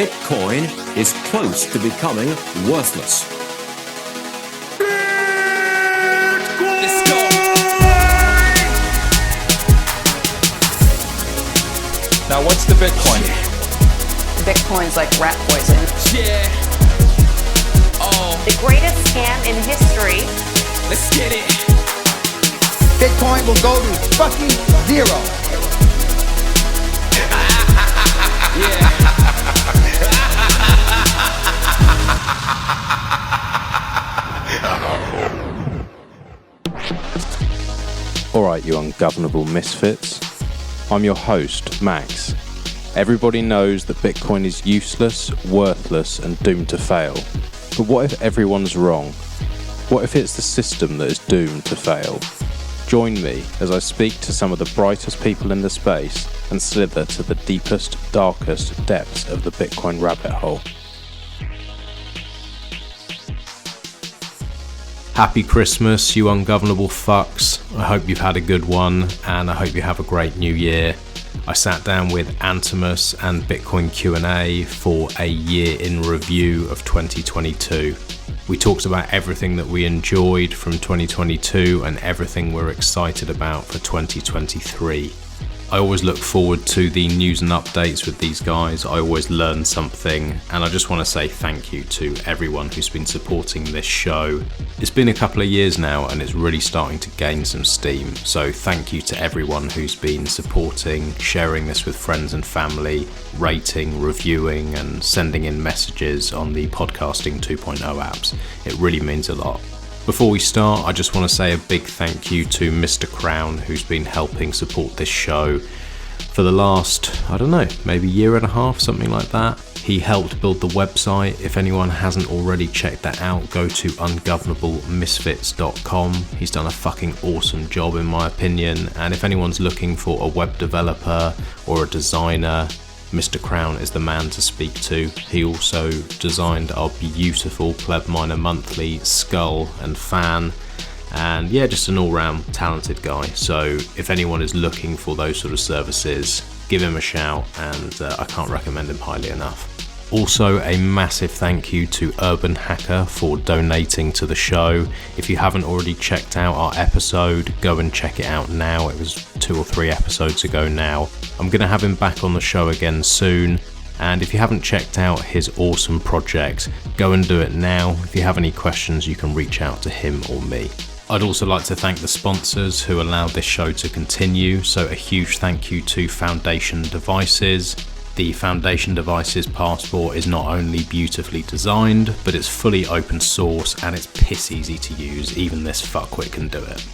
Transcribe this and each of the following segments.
Bitcoin is close to becoming worthless. Let's go. Now, what's the Bitcoin? Bitcoin's like rat poison. Yeah. Oh, The greatest scam in history. let's get it. Bitcoin will go to fucking zero. Yeah. Alright, you ungovernable misfits. I'm your host, Max. Everybody knows that Bitcoin is useless, worthless, and doomed to fail. But what if everyone's wrong? What if it's the system that is doomed to fail? Join me as I speak to some of the brightest people in the space and slither to the deepest, darkest depths of the Bitcoin rabbit hole. Happy Christmas, you ungovernable fucks. I hope you've had a good one, and I hope you have a great new year. I sat down with Antimus and Bitcoin Q&A for a year in review of 2022. We talked about everything that we enjoyed from 2022 and everything we're excited about for 2023. I always look forward to the news and updates with these guys. I always learn something, and I just want to say thank you to everyone who's been supporting this show. It's been a couple of years now and it's really starting to gain some steam, so thank you to everyone who's been supporting, sharing this with friends and family, rating, reviewing and sending in messages on the Podcasting 2.0 apps. It really means a lot. Before we start, I just want to say a big thank you to Mr. Crown, who's been helping support this show for the last, maybe year and a half, something like that. He helped build the website. If anyone hasn't already checked that out, go to ungovernablemisfits.com. He's done a fucking awesome job in my opinion, and if anyone's looking for a web developer or a designer, Mr. Crown is the man to speak to. He also designed our beautiful Pleb Minor Monthly skull and fan, and yeah, just an all-round talented guy. So if anyone is looking for those sort of services, give him a shout, and I can't recommend him highly enough. Also, a massive thank you to Urban Hacker for donating to the show. If you haven't already checked out our episode, go and check it out now. It was 2 or 3 episodes ago now. I'm going to have him back on the show again soon. And if you haven't checked out his awesome project, go and do it now. If you have any questions, you can reach out to him or me. I'd also like to thank the sponsors who allowed this show to continue. So a huge thank you to Foundation Devices. The Foundation Devices passport is not only beautifully designed, but it's fully open source and it's piss easy to use. Even this fuckwit can do it.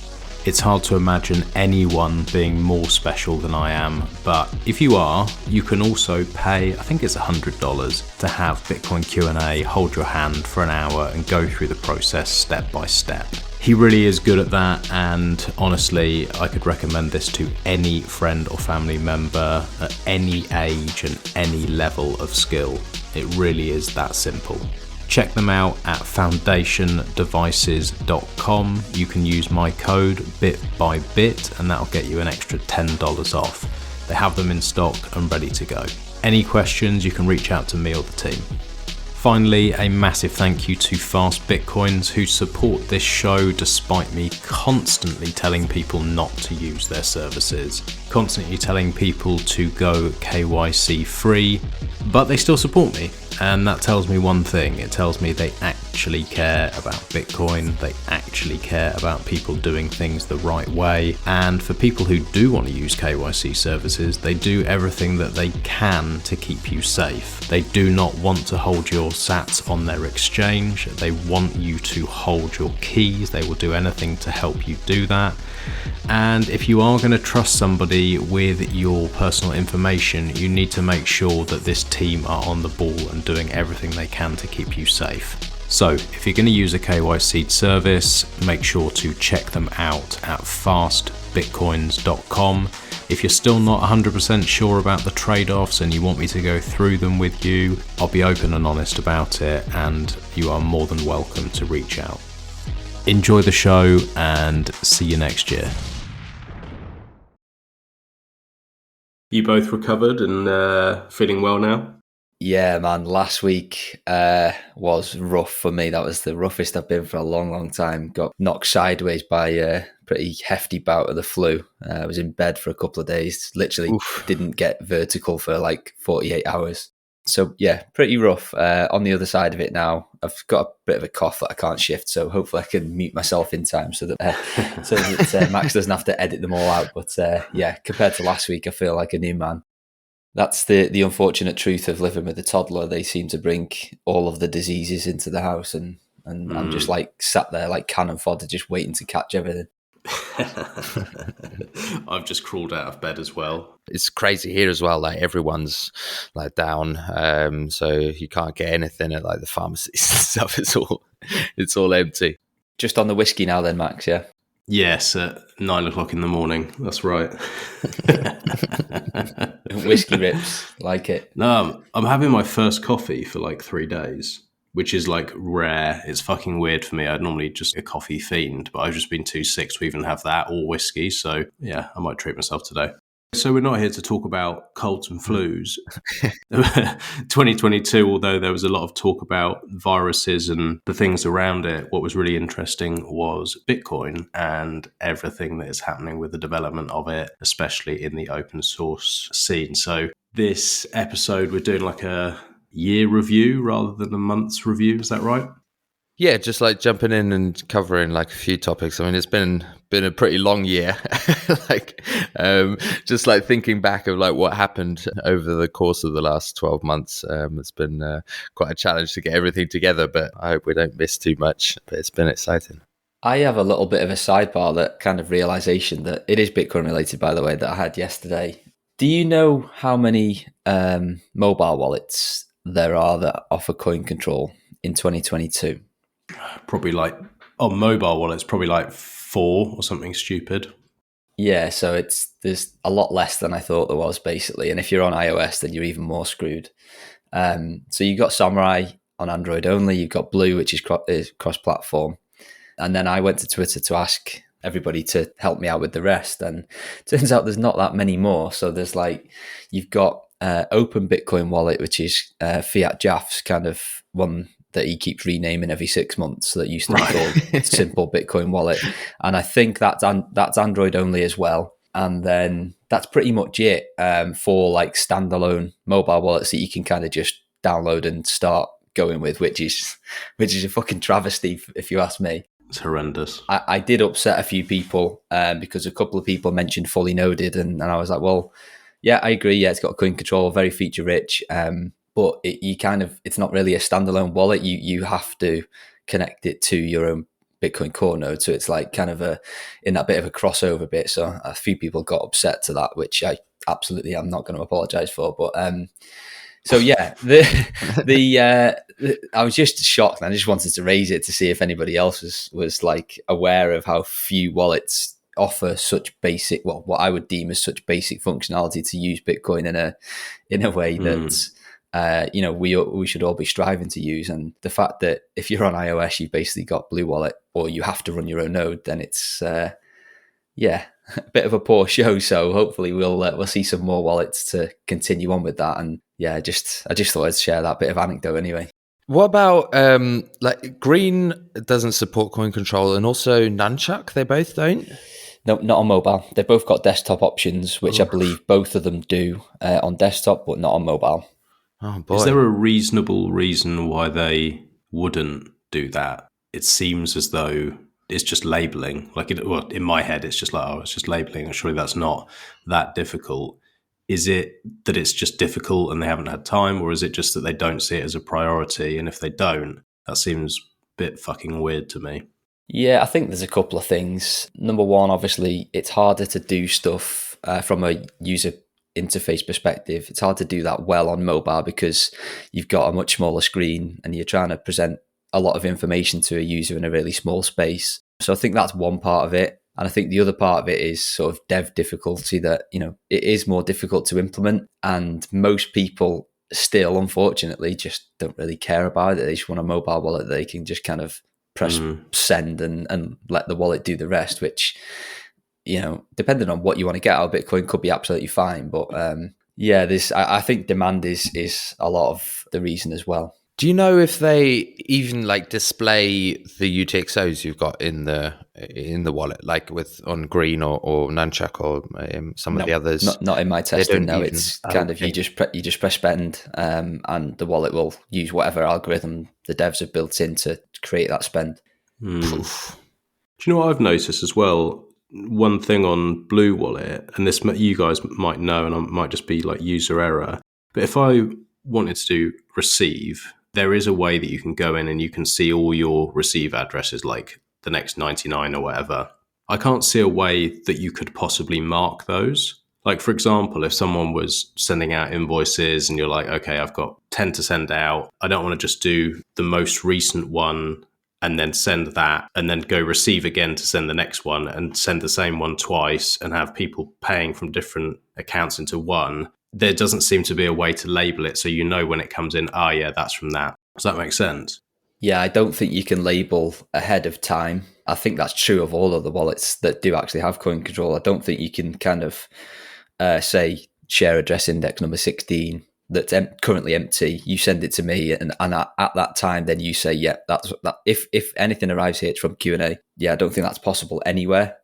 It's hard to imagine anyone being more special than I am, but if you are, you can also pay, I think it's $100 to have Bitcoin Q&A hold your hand for an hour and go through the process step by step. He really is good at that, and honestly, I could recommend this to any friend or family member at any age and any level of skill. It really is that simple. Check them out at foundationdevices.com. You can use my code BITBYBIT and that'll get you an extra $10 off. They have them in stock and ready to go. Any questions, you can reach out to me or the team. Finally, a massive thank you to Fast Bitcoins who support this show despite me constantly telling people not to use their services, constantly telling people to go KYC free, but they still support me. And that tells me one thing. It tells me they actually care about Bitcoin. They actually care about people doing things the right way. And for people who do want to use KYC services, they do everything that they can to keep you safe. They do not want to hold your sats on their exchange. They want you to hold your keys. They will do anything to help you do that. And if you are going to trust somebody with your personal information, you need to make sure that this team are on the ball and doing everything they can to keep you safe. So if you're going to use a KYC service, make sure to check them out at fastbitcoins.com. If you're still not 100% sure about the trade-offs and you want me to go through them with you, I'll be open and honest about it, and you are more than welcome to reach out. Enjoy the show and see you next year. You both recovered and feeling well now? Yeah, man. Last week was rough for me. That was the roughest I've been for a long, long time. Got knocked sideways by a pretty hefty bout of the flu. I was in bed for a couple of days. Literally didn't get vertical for like 48 hours. So yeah, pretty rough. On the other side of it now, I've got a bit of a cough that I can't shift. So hopefully I can mute myself in time so that Max doesn't have to edit them all out. But yeah, compared to last week, I feel like a new man. That's the unfortunate truth of living with a toddler. They seem to bring all of the diseases into the house, and I'm just like sat there like cannon fodder, just waiting to catch everything. I've just crawled out of bed as well. It's crazy here as well. Like everyone's like down, so you can't get anything at like the pharmacies and stuff. It's all empty. Just on the whiskey now, then, Max. Yeah. Yes, at 9 o'clock in the morning. That's right. Whiskey rips, like it. No, I'm having my first coffee for like 3 days, which is like rare. It's fucking weird for me. I'd normally just a coffee fiend, but I've just been too sick to even have that or whiskey. So yeah, I might treat myself today. So we're not here to talk about colds and flus. 2022, although there was a lot of talk about viruses and the things around it, what was really interesting was Bitcoin and everything that is happening with the development of it, especially in the open source scene. So this episode, we're doing like a year review rather than a month's review. Is that right? Yeah, just like jumping in and covering like a few topics. I mean, it's been a pretty long year. Just like thinking back of like what happened over the course of the last 12 months. It's been quite a challenge to get everything together, but I hope we don't miss too much. But it's been exciting. I have a little bit of a sidebar, that kind of realization that it is Bitcoin related, by the way, that I had yesterday. Do you know how many mobile wallets there are that offer coin control in 2022? Probably like on mobile wallets, probably like 4 or something stupid. Yeah, so there's a lot less than I thought there was, basically. And if you're on iOS, then you're even more screwed. So you've got Samurai on Android only. You've got Blue, which is cross-platform. And then I went to Twitter to ask everybody to help me out with the rest. And it turns out there's not that many more. So there's like, you've got Open Bitcoin Wallet, which is Fiat Jaff's kind of one that he keeps renaming every 6 months. So that used to be called Simple Bitcoin Wallet. And I think that's Android only as well. And then that's pretty much it for like standalone mobile wallets that you can kind of just download and start going with, which is a fucking travesty if you ask me. It's horrendous. I did upset a few people because a couple of people mentioned Fully Noded, and I was like, well, yeah, I agree. Yeah, it's got coin control, very feature rich. But it's not really a standalone wallet. You have to connect it to your own Bitcoin core node. So it's like kind of in that bit of a crossover bit. So a few people got upset to that, which I absolutely am not going to apologize for. But so yeah, I was just shocked, and I just wanted to raise it to see if anybody else was like aware of how few wallets offer such basic, well, what I would deem as such basic functionality to use Bitcoin in a way that we should all be striving to use. And the fact that if you're on iOS, you've basically got Blue Wallet, or you have to run your own node, then it's a bit of a poor show. So hopefully we'll see some more wallets to continue on with that. And yeah, I just thought I'd share that bit of anecdote anyway. What about like Green doesn't support coin control, and also Nunchuck? They both don't. No, not on mobile. They've both got desktop options, which I believe both of them do on desktop, but not on mobile. Oh boy! Is there a reasonable reason why they wouldn't do that? It seems as though it's just labeling. Like in my head, it's just like, it's just labeling. Surely that's not that difficult. Is it that it's just difficult and they haven't had time, or is it just that they don't see it as a priority? And if they don't, that seems a bit fucking weird to me. Yeah, I think there's a couple of things. Number one, obviously, it's harder to do stuff from a user interface perspective. It's hard to do that well on mobile because you've got a much smaller screen and you're trying to present a lot of information to a user in a really small space. So I think that's one part of it. And I think the other part of it is sort of dev difficulty, that, it is more difficult to implement. And most people still, unfortunately, just don't really care about it. They just want a mobile wallet that they can just kind of press send and let the wallet do the rest, which, depending on what you want to get out of Bitcoin, could be absolutely fine. But Yeah, I think demand is a lot of the reason as well. Do you know if they even like display the UTXOs you've got in the wallet, like with on Green or Nunchuck or some of the others? Not in my testing. No, even- it's kind of okay. you just press spend, and the wallet will use whatever algorithm the devs have built in to create that spend. Do you know what I've noticed as well? One thing on Blue Wallet, and this you guys might know, and it might just be like user error, but if I wanted to do receive, there is a way that you can go in and you can see all your receive addresses, like the next 99 or whatever. I can't see a way that you could possibly mark those. Like, for example, if someone was sending out invoices and you're like, okay, I've got 10 to send out, I don't want to just do the most recent one and then send that and then go receive again to send the next one and send the same one twice and have people paying from different accounts into one. There doesn't seem to be a way to label it so you know when it comes in, yeah, that's from that. Does that make sense? Yeah, I don't think you can label ahead of time. I think that's true of all of the wallets that do actually have coin control. I don't think you can kind of say share address index number 16 that's currently empty. You send it to me, and at that time, then you say, yeah, that's that. If anything arrives here, it's from Q&A. Yeah, I don't think that's possible anywhere.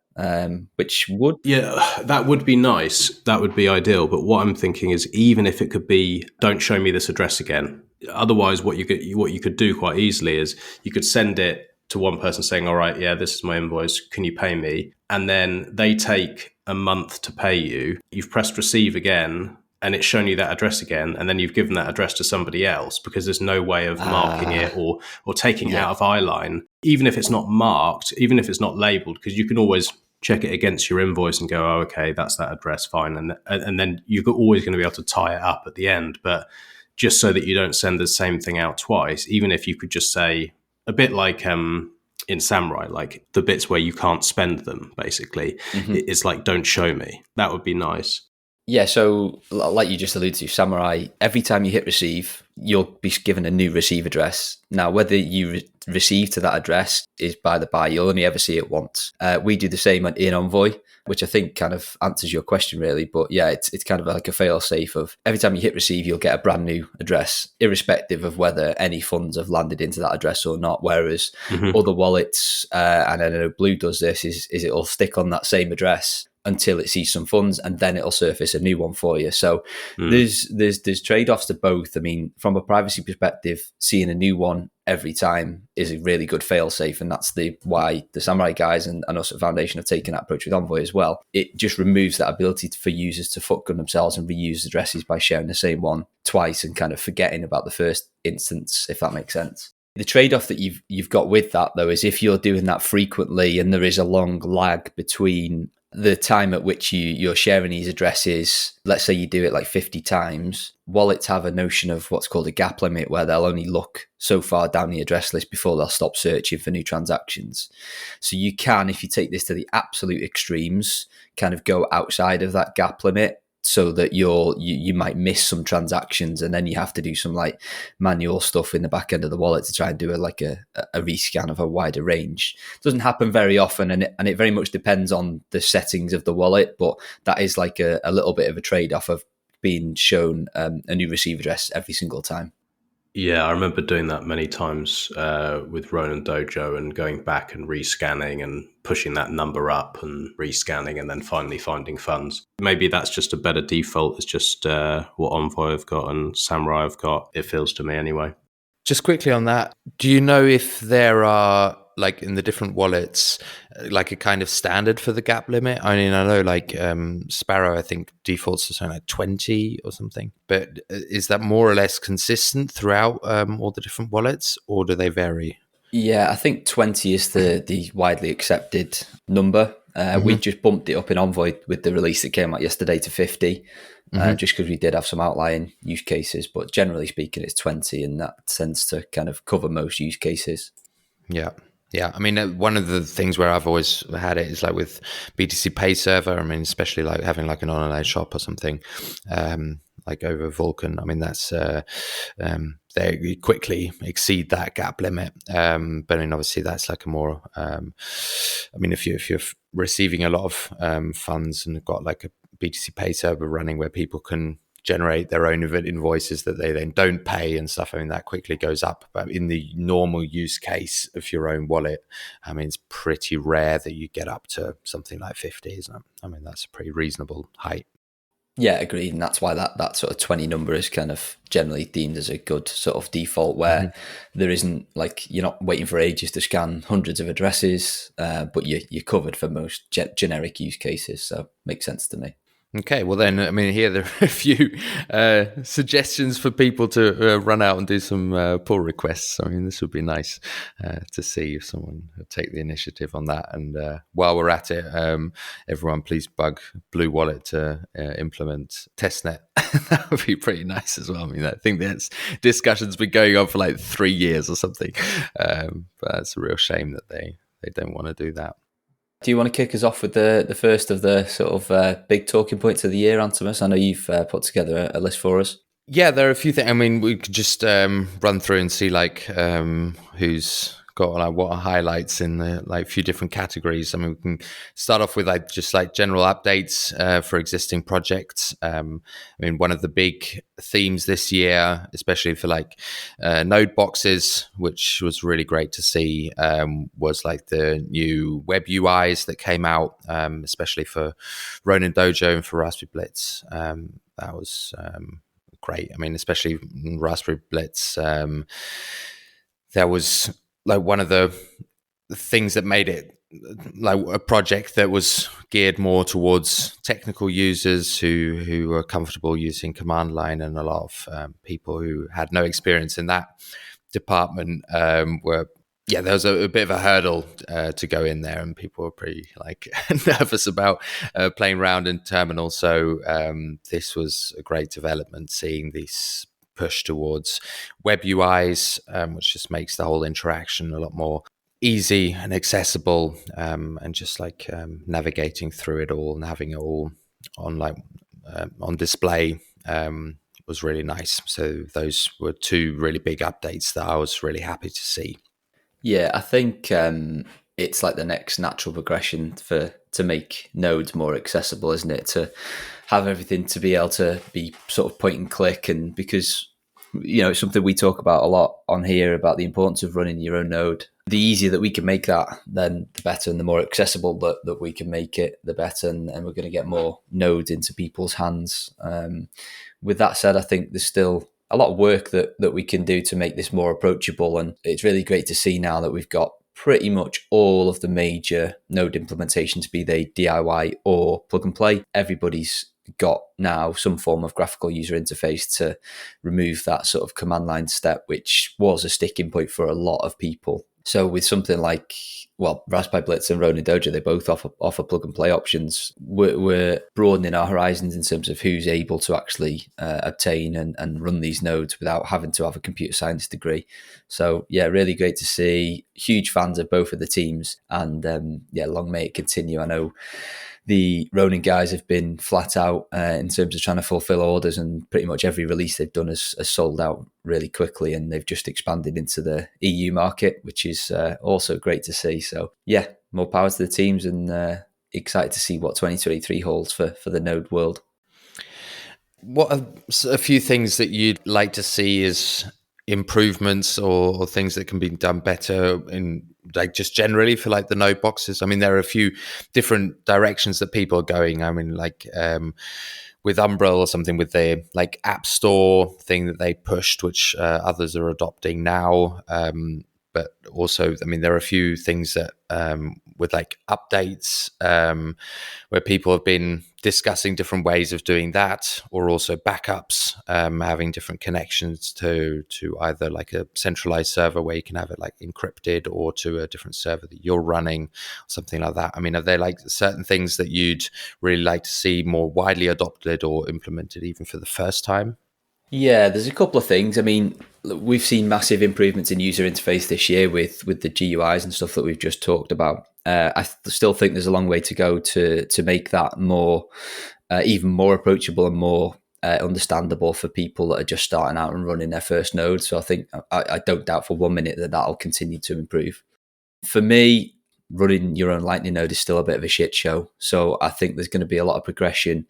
Which would that would be nice. That would be ideal. But what I'm thinking is, even if it could be, don't show me this address again. Otherwise, what you could do quite easily is you could send it to one person saying, all right, yeah, this is my invoice. Can you pay me? And then they take a month to pay you. You've pressed receive again, and it's shown you that address again, and then you've given that address to somebody else because there's no way of marking it or taking it out of iLine, even if it's not marked, even if it's not labeled, because you can always check it against your invoice and go, okay, that's that address, fine. And then you're always going to be able to tie it up at the end. But just so that you don't send the same thing out twice, even if you could just say, a bit like in Samurai, like the bits where you can't spend them, basically, it's like, don't show me. That would be nice. Yeah, so like you just alluded to, Samurai, every time you hit receive, you'll be given a new receive address. Now, whether you receive to that address is by the by. You'll only ever see it once. We do the same in Envoy, which I think kind of answers your question, really. But yeah, it's kind of like a fail-safe of every time you hit receive, you'll get a brand new address, irrespective of whether any funds have landed into that address or not. Whereas other wallets, and I know Blue does this, is it'll stick on that same address until it sees some funds, and then it'll surface a new one for you. So there's trade-offs to both. I mean, from a privacy perspective, seeing a new one every time is a really good fail-safe, and that's why the Samurai guys and us at Foundation have taken that approach with Envoy as well. It just removes that ability for users to fuck gun themselves and reuse addresses by sharing the same one twice and kind of forgetting about the first instance, if that makes sense. The trade-off that you've got with that, though, is if you're doing that frequently and there is a long lag between the time at which you're sharing these addresses, let's say you do it like 50 times, wallets have a notion of what's called a gap limit, where they'll only look so far down the address list before they'll stop searching for new transactions. So you can, if you take this to the absolute extremes, kind of go outside of that gap limit, so that you might miss some transactions, and then you have to do some like manual stuff in the back end of the wallet to try and do a rescan of a wider range. It doesn't happen very often, and it very much depends on the settings of the wallet, but that is like a little bit of a trade-off of being shown a new receive address every single time. Yeah, I remember doing that many times with Ronin Dojo and going back and rescanning and pushing that number up and rescanning and then finally finding funds. Maybe that's just a better default. It's just what Envoy have got and Samurai have got. It feels to me anyway. Just quickly on that, do you know if there are, like in the different wallets, like a kind of standard for the gap limit? I mean, I know like Sparrow, I think defaults to something like 20 or something, but is that more or less consistent throughout all the different wallets, or do they vary? Yeah, I think 20 is the widely accepted number. We just bumped it up in Envoy with the release that came out yesterday to 50, just because we did have some outlying use cases, but generally speaking, it's 20, and that tends to kind of cover most use cases. Yeah. Yeah, I mean, one of the things where I've always had it is like with BTC Pay Server. I mean, especially like having like an online shop or something, like over Vulcan. I mean, that's they quickly exceed that gap limit. But I mean, obviously, that's like a more. I mean, if you're receiving a lot of funds and got like a BTC Pay Server running where people can generate their own invoices that they then don't pay and stuff. I mean, that quickly goes up. But in the normal use case of your own wallet, I mean, it's pretty rare that you get up to something like 50, isn't it? I mean, that's a pretty reasonable height. Yeah, agreed. And that's why that sort of 20 number is kind of generally deemed as a good sort of default, where there isn't like, you're not waiting for ages to scan hundreds of addresses, but you're covered for most generic use cases. So makes sense to me. Okay, well then, I mean, here there are a few suggestions for people to run out and do some pull requests. I mean, this would be nice to see if someone would take the initiative on that. And while we're at it, everyone please bug Blue Wallet to implement testnet. That would be pretty nice as well. I mean, I think that's discussions been going on for like 3 years or something. But it's a real shame that they don't want to do that. Do you want to kick us off with the first of the sort of big talking points of the year, Antimus? I know you've put together a list for us. Yeah, there are a few things. I mean, we could just run through and see like who's got like what are highlights in the like few different categories. I mean, we can start off with like just like general updates for existing projects. I mean, one of the big themes this year, especially for like node boxes, which was really great to see, was like the new web UIs that came out, especially for Ronin Dojo and for Raspberry Blitz. That was great. I mean, especially Raspberry Blitz, there was like one of the things that made it like a project that was geared more towards technical users who were comfortable using command line, and a lot of people who had no experience in that department were, yeah, there was a bit of a hurdle to go in there, and people were pretty like nervous about playing around in terminal. So this was a great development, seeing this push towards web UIs, which just makes the whole interaction a lot more easy and accessible, and just like navigating through it all and having it all on like on display was really nice. So those were two really big updates that I was really happy to see. Yeah, I think it's like the next natural progression to make nodes more accessible, isn't it? To have everything to be able to be sort of point and click, and because, you know, it's something we talk about a lot on here about the importance of running your own node. The easier that we can make that, then the better, and the more accessible that we can make it, the better, and we're going to get more nodes into people's hands. With that said, I think there's still a lot of work that we can do to make this more approachable, and it's really great to see now that we've got pretty much all of the major node implementations, be they DIY or plug and play. Everybody's got now some form of graphical user interface to remove that sort of command line step, which was a sticking point for a lot of people. So with something like, well, Raspberry Blitz and Ronin Dojo, they both offer plug and play options. We're broadening our horizons in terms of who's able to actually obtain and run these nodes without having to have a computer science degree. So yeah, really great to see. Huge fans of both of the teams, and yeah, long may it continue. I know the Ronin guys have been flat out in terms of trying to fulfill orders, and pretty much every release they've done has sold out really quickly, and they've just expanded into the EU market, which is also great to see. So yeah, more power to the teams, and excited to see what 2023 holds for the node world. What are a few things that you'd like to see as improvements or things that can be done better in like just generally for like the node boxes? I mean, there are a few different directions that people are going. I mean, like with Umbrel or something, with the like app store thing that they pushed, which others are adopting now. But also, I mean, there are a few things that with like updates where people have been discussing different ways of doing that, or also backups, having different connections to either like a centralized server where you can have it like encrypted, or to a different server that you're running, something like that. I mean, are there like certain things that you'd really like to see more widely adopted or implemented even for the first time? Yeah, there's a couple of things. I mean, we've seen massive improvements in user interface this year with the GUIs and stuff that we've just talked about. I still think there's a long way to go to make that more, even more approachable and more understandable for people that are just starting out and running their first node. So I think I don't doubt for 1 minute that that'll continue to improve. For me, running your own Lightning node is still a bit of a shit show. So I think there's going to be a lot of progression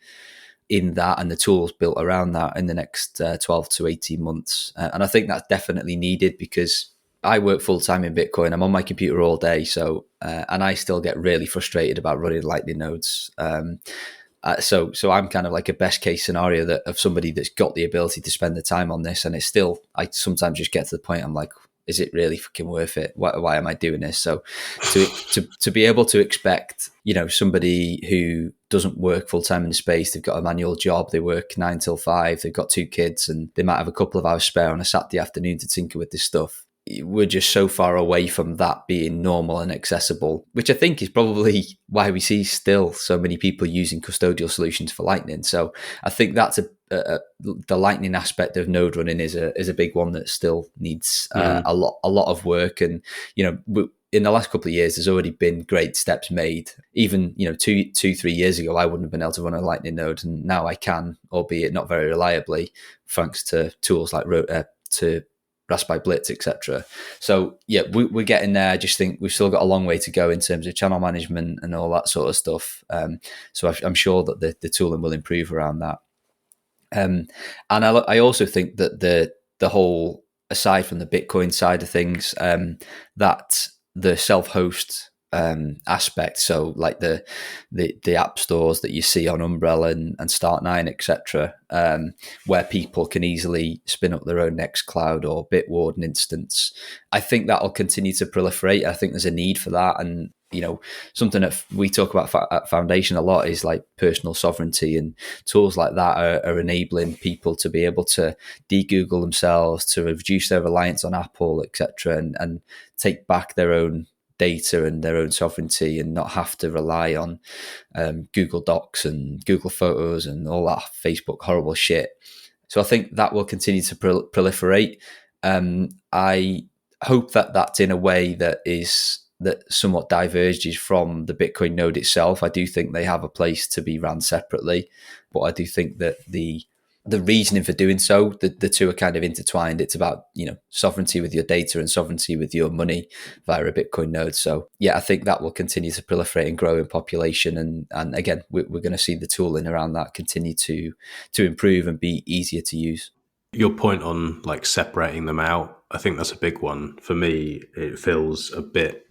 in that and the tools built around that in the next 12 to 18 months. And I think that's definitely needed, because I work full time in Bitcoin. I'm on my computer all day. So, and I still get really frustrated about running Lightning nodes. So I'm kind of like a best case scenario that of somebody that's got the ability to spend the time on this. And it's still, I sometimes just get to the point I'm like, is it really fucking worth it? Why am I doing this? So to be able to expect, somebody who doesn't work full time in the space, they've got a manual job, they work 9 till 5, they've got 2 kids, and they might have a couple of hours spare on a Saturday afternoon to tinker with this stuff. We're just so far away from that being normal and accessible, which I think is probably why we see still so many people using custodial solutions for Lightning. So I think that's the Lightning aspect of node running is a big one that still needs a lot of work. And in the last couple of years, there's already been great steps made. Even 2-3 years ago, I wouldn't have been able to run a Lightning node, and now I can, albeit not very reliably, thanks to tools like to Raspberry Blitz, etc. So yeah, we're getting there. I just think we've still got a long way to go in terms of channel management and all that sort of stuff. So I'm sure that the tooling will improve around that. And I also think that the whole, aside from the Bitcoin side of things, that the self-host aspect, so like the app stores that you see on Umbrella and Start9, etc., where people can easily spin up their own Nextcloud or Bitwarden instance, I think that will continue to proliferate. I think there's a need for that. And something that we talk about at Foundation a lot is like personal sovereignty, and tools like that are enabling people to be able to de-Google themselves, to reduce their reliance on Apple, etc., and take back their own data and their own sovereignty, and not have to rely on Google Docs and Google Photos and all that Facebook horrible shit. So I think that will continue to proliferate. I hope that that's in a way that somewhat diverges from the Bitcoin node itself. I do think they have a place to be ran separately, but I do think that the reasoning for doing so, the two are kind of intertwined. It's about, sovereignty with your data and sovereignty with your money via a Bitcoin node. So yeah, I think that will continue to proliferate and grow in population. And again, we're going to see the tooling around that continue to improve and be easier to use. Your point on like separating them out, I think that's a big one. For me, it feels a bit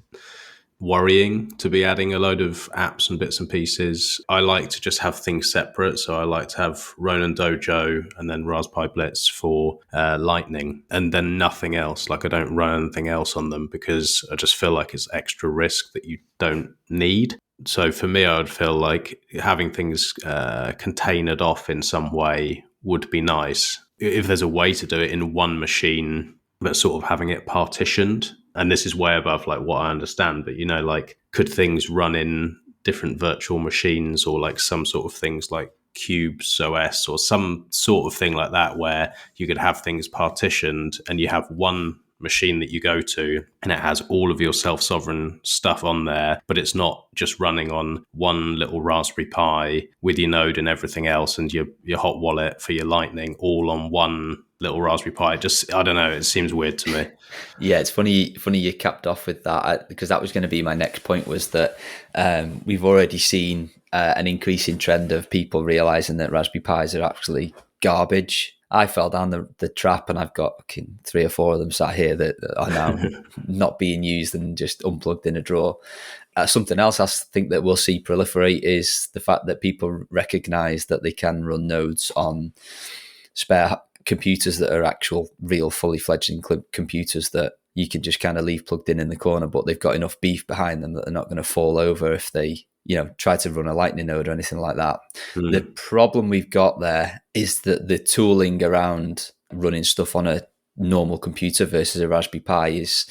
worrying to be adding a load of apps and bits and pieces. I like to just have things separate. So I like to have Ronin Dojo and then Raspberry Blitz for Lightning, and then nothing else. Like I don't run anything else on them, because I just feel like it's extra risk that you don't need. So for me, I would feel like having things containered off in some way would be nice. If there's a way to do it in one machine, but sort of having it partitioned. And this is way above like what I understand, but like could things run in different virtual machines, or like some sort of things like Cubes OS or some sort of thing like that, where you could have things partitioned and you have one machine that you go to and it has all of your self-sovereign stuff on there, but it's not just running on one little Raspberry Pi with your node and everything else, and your hot wallet for your Lightning all on one little Raspberry Pi. Just, I don't know, it seems weird to me. Yeah, it's funny you capped off with that, because that was going to be my next point, was that we've already seen an increasing trend of people realizing that Raspberry Pis are actually garbage. I fell down the trap, and I've got 3 or 4 of them sat here that are now not being used and just unplugged in a drawer. Something else I think that we'll see proliferate is the fact that people recognize that they can run nodes on spare computers that are actual, real, fully fledged computers that you can just kind of leave plugged in the corner, but they've got enough beef behind them that they're not going to fall over if they try to run a Lightning node or anything like that. The problem we've got there is that the tooling around running stuff on a normal computer versus a Raspberry Pi is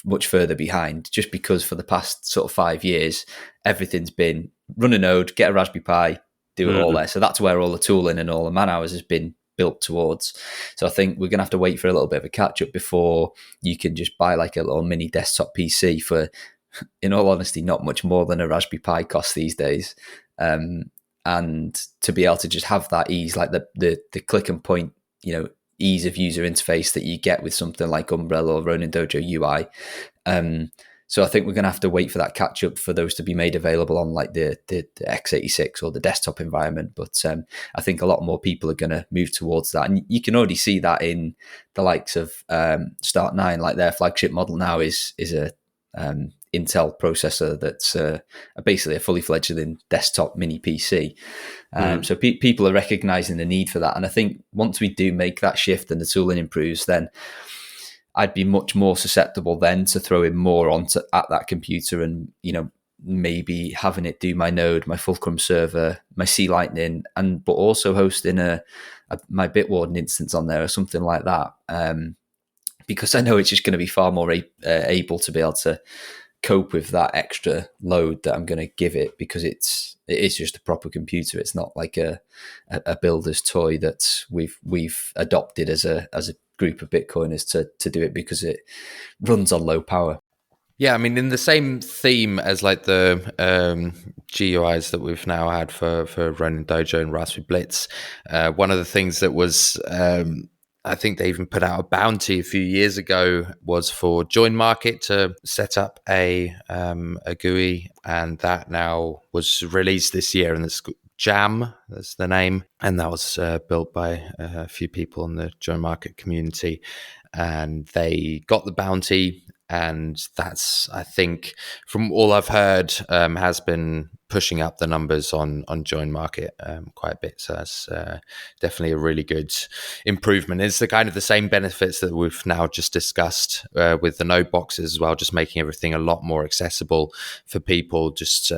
much further behind, just because for the past sort of 5 years, everything's been run a node, get a Raspberry Pi, do it all there. So that's where all the tooling and all the man hours has been built towards. So I think we're going to have to wait for a little bit of a catch up before you can just buy like a little mini desktop PC for, in all honesty, not much more than a Raspberry Pi costs these days. And to be able to just have that ease, like the click and point, ease of user interface that you get with something like Umbrella or Ronin Dojo UI, So I think we're going to have to wait for that catch up for those to be made available on like the x86 or the desktop environment. But I think a lot more people are going to move towards that. And you can already see that in the likes of Start 9, like their flagship model now is a Intel processor that's basically a fully fledged desktop mini PC. So people are recognizing the need for that. And I think once we do make that shift and the tooling improves, then I'd be much more susceptible then to throwing more at that computer and, maybe having it do my Node, my Fulcrum server, my C Lightning, but also hosting my Bitwarden instance on there or something like that. Because I know it's just going to be far more able to be able to cope with that extra load that I'm going to give it, because it is just a proper computer. It's not like a builder's toy that we've adopted as a group of Bitcoiners to do it because it runs on low power. Yeah, I mean, in the same theme as like the GUIs that we've now had for running Dojo and Raspberry Blitz, one of the things that was, I think they even put out a bounty a few years ago, was for JoinMarket to set up a GUI, and that now was released this year, and it's Jam, that's the name, and that was built by a few people in the JoinMarket community, and they got the bounty. And that's, I think, from all I've heard, has been pushing up the numbers on JoinMarket quite a bit. So that's definitely a really good improvement. It's the kind of the same benefits that we've now just discussed with the node boxes as well, just making everything a lot more accessible for people, just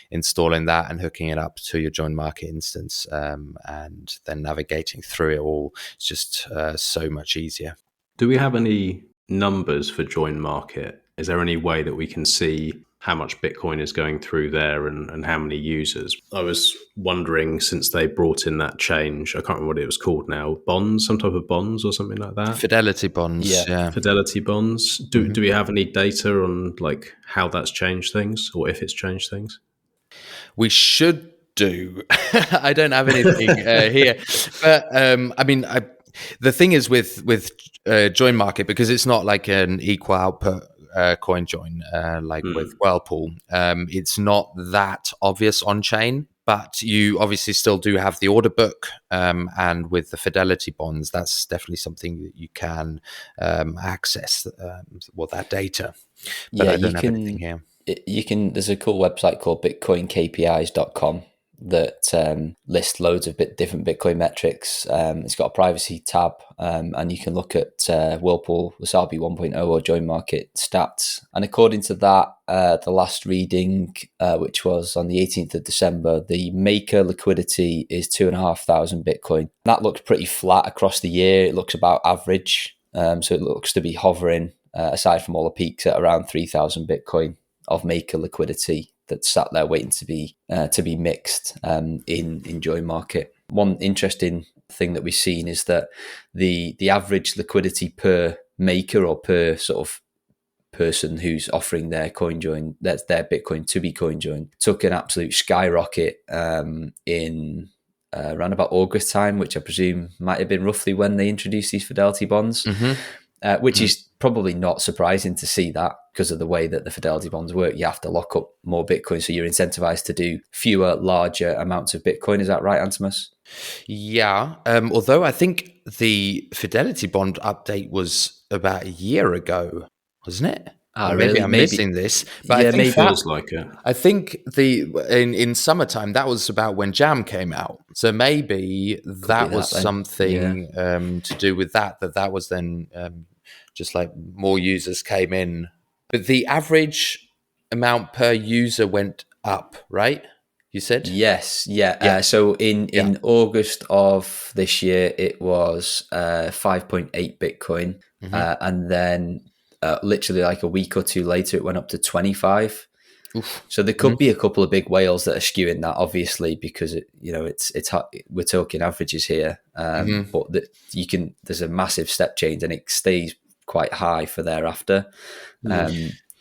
installing that and hooking it up to your JoinMarket instance, and then navigating through it all. It's just so much easier. Do we have any numbers for JoinMarket? Is there any way that we can see how much Bitcoin is going through there and how many users? I was wondering, since they brought in that change, I can't remember what it was called now, bonds, some type of bonds or something like that? Fidelity bonds, yeah. Fidelity bonds. Do we have any data on like how that's changed things, or if it's changed things? We should do. I don't have anything here. But I mean, the thing is with JoinMarket, because it's not like an equal output CoinJoin with Whirlpool, it's not that obvious on chain, but you obviously still do have the order book, and with the Fidelity bonds, that's definitely something that you can access that data. But I don't have anything here. You can. There's a cool website called BitcoinKPIs.com that lists loads of different Bitcoin metrics. It's got a privacy tab, and you can look at Whirlpool, Wasabi 1.0 or JoinMarket stats. And according to that, the last reading, which was on the 18th of December, the maker liquidity is 2,500 Bitcoin. That looks pretty flat across the year. It looks about average. So it looks to be hovering, aside from all the peaks, at around 3,000 Bitcoin of maker liquidity that's sat there waiting to be mixed in JoinMarket. One interesting thing that we've seen is that the average liquidity per maker or per sort of person who's offering their CoinJoin, that's their Bitcoin to be CoinJoin, took an absolute skyrocket in around about August time, which I presume might have been roughly when they introduced these Fidelity bonds. Which is probably not surprising to see that, because of the way that the Fidelity bonds work. You have to lock up more Bitcoin, so you're incentivized to do fewer, larger amounts of Bitcoin. Is that right, Antimus? Yeah, although I think the Fidelity bond update was about a year ago, wasn't it? Maybe I'm missing this, but yeah, I think feels like it. I think in summertime, that was about when Jam came out. So maybe that was something to do with that was then just like more users came in. But the average amount per user went up, right? You said? Yes, yeah. So in August of this year, it was 5.8 Bitcoin. And then literally like a week or two later, it went up to 25. Oof. So there could be a couple of big whales that are skewing that, obviously, because it's we're talking averages here, but there's a massive step change, and it stays quite high for thereafter.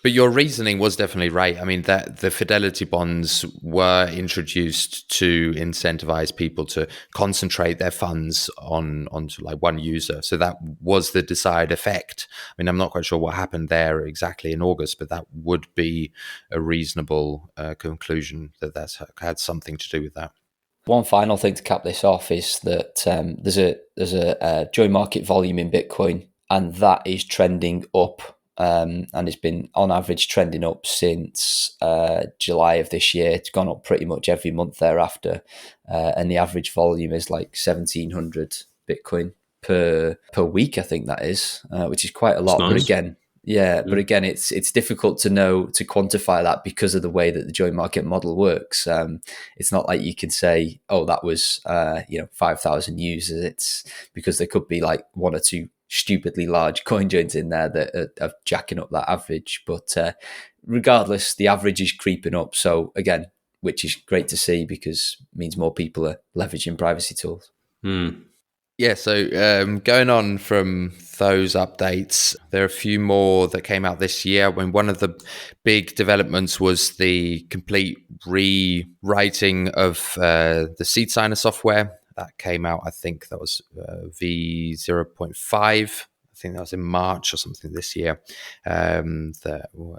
But your reasoning was definitely right. I mean, that the Fidelity bonds were introduced to incentivize people to concentrate their funds onto like one user. So that was the desired effect. I mean, I'm not quite sure what happened there exactly in August, but that would be a reasonable conclusion that that's had something to do with that. One final thing to cap this off is that there's a joint market volume in Bitcoin, and that is trending up. And it's been on average trending up since July of this year. It's gone up pretty much every month thereafter, and the average volume is like 1,700 Bitcoin per week. I think that is, which is quite a lot. Nice. But again, but again, it's difficult to quantify that because of the way that the joint market model works. It's not like you can say, oh, that was 5,000 users. It's because there could be like one or two stupidly large coin joins in there that are jacking up that average. But regardless, the average is creeping up. So again, which is great to see because it means more people are leveraging privacy tools. Yeah, so going on from those updates, there are a few more that came out this year. When one of the big developments was the complete rewriting of the Seed Signer software. That came out, I think that was V0.5. I think that was in March or something this year. And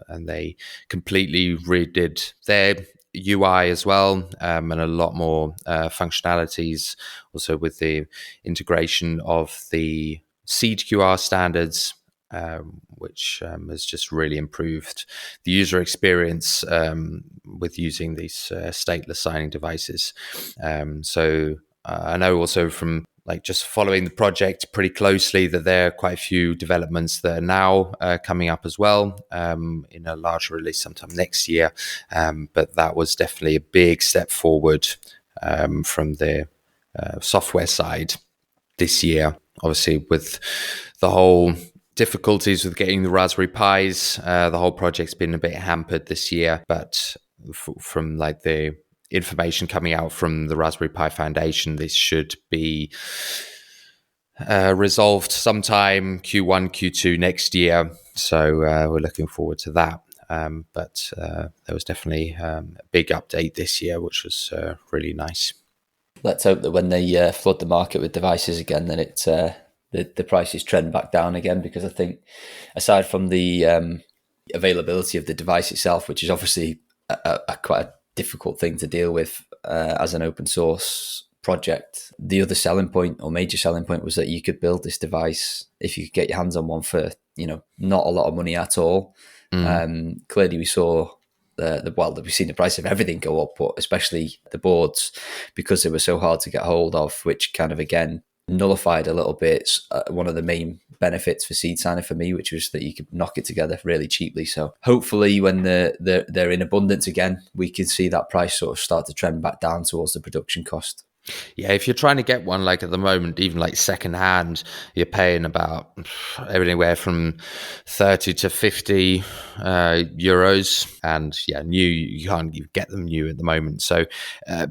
they completely redid their UI as well, and a lot more functionalities. Also with the integration of the Seed QR standards, which has just really improved the user experience with using these stateless signing devices. So I know also from like just following the project pretty closely that there are quite a few developments that are now coming up as well in a larger release sometime next year. But that was definitely a big step forward from the software side this year. Obviously, with the whole difficulties with getting the Raspberry Pis, the whole project's been a bit hampered this year. But from like the information coming out from the Raspberry Pi Foundation, this should be resolved sometime Q1, Q2 next year. So we're looking forward to that. But there was definitely a big update this year, which was really nice. Let's hope that when they flood the market with devices again, then it's the prices trend back down again, because I think aside from the availability of the device itself, which is obviously a quite a difficult thing to deal with as an open source project, the other selling point or major selling point was that you could build this device if you could get your hands on one for not a lot of money at all. Clearly we saw we've seen the price of everything go up, but especially the boards, because they were so hard to get hold of, which kind of again nullified a little bit one of the main benefits for Seed Signer for me, which was that you could knock it together really cheaply. So hopefully when they're in abundance again, we can see that price sort of start to trend back down towards the production cost. Yeah, if you're trying to get one, like at the moment, even like second hand, you're paying about anywhere from 30 to 50 euros. And yeah, new, you can't get them new at the moment. So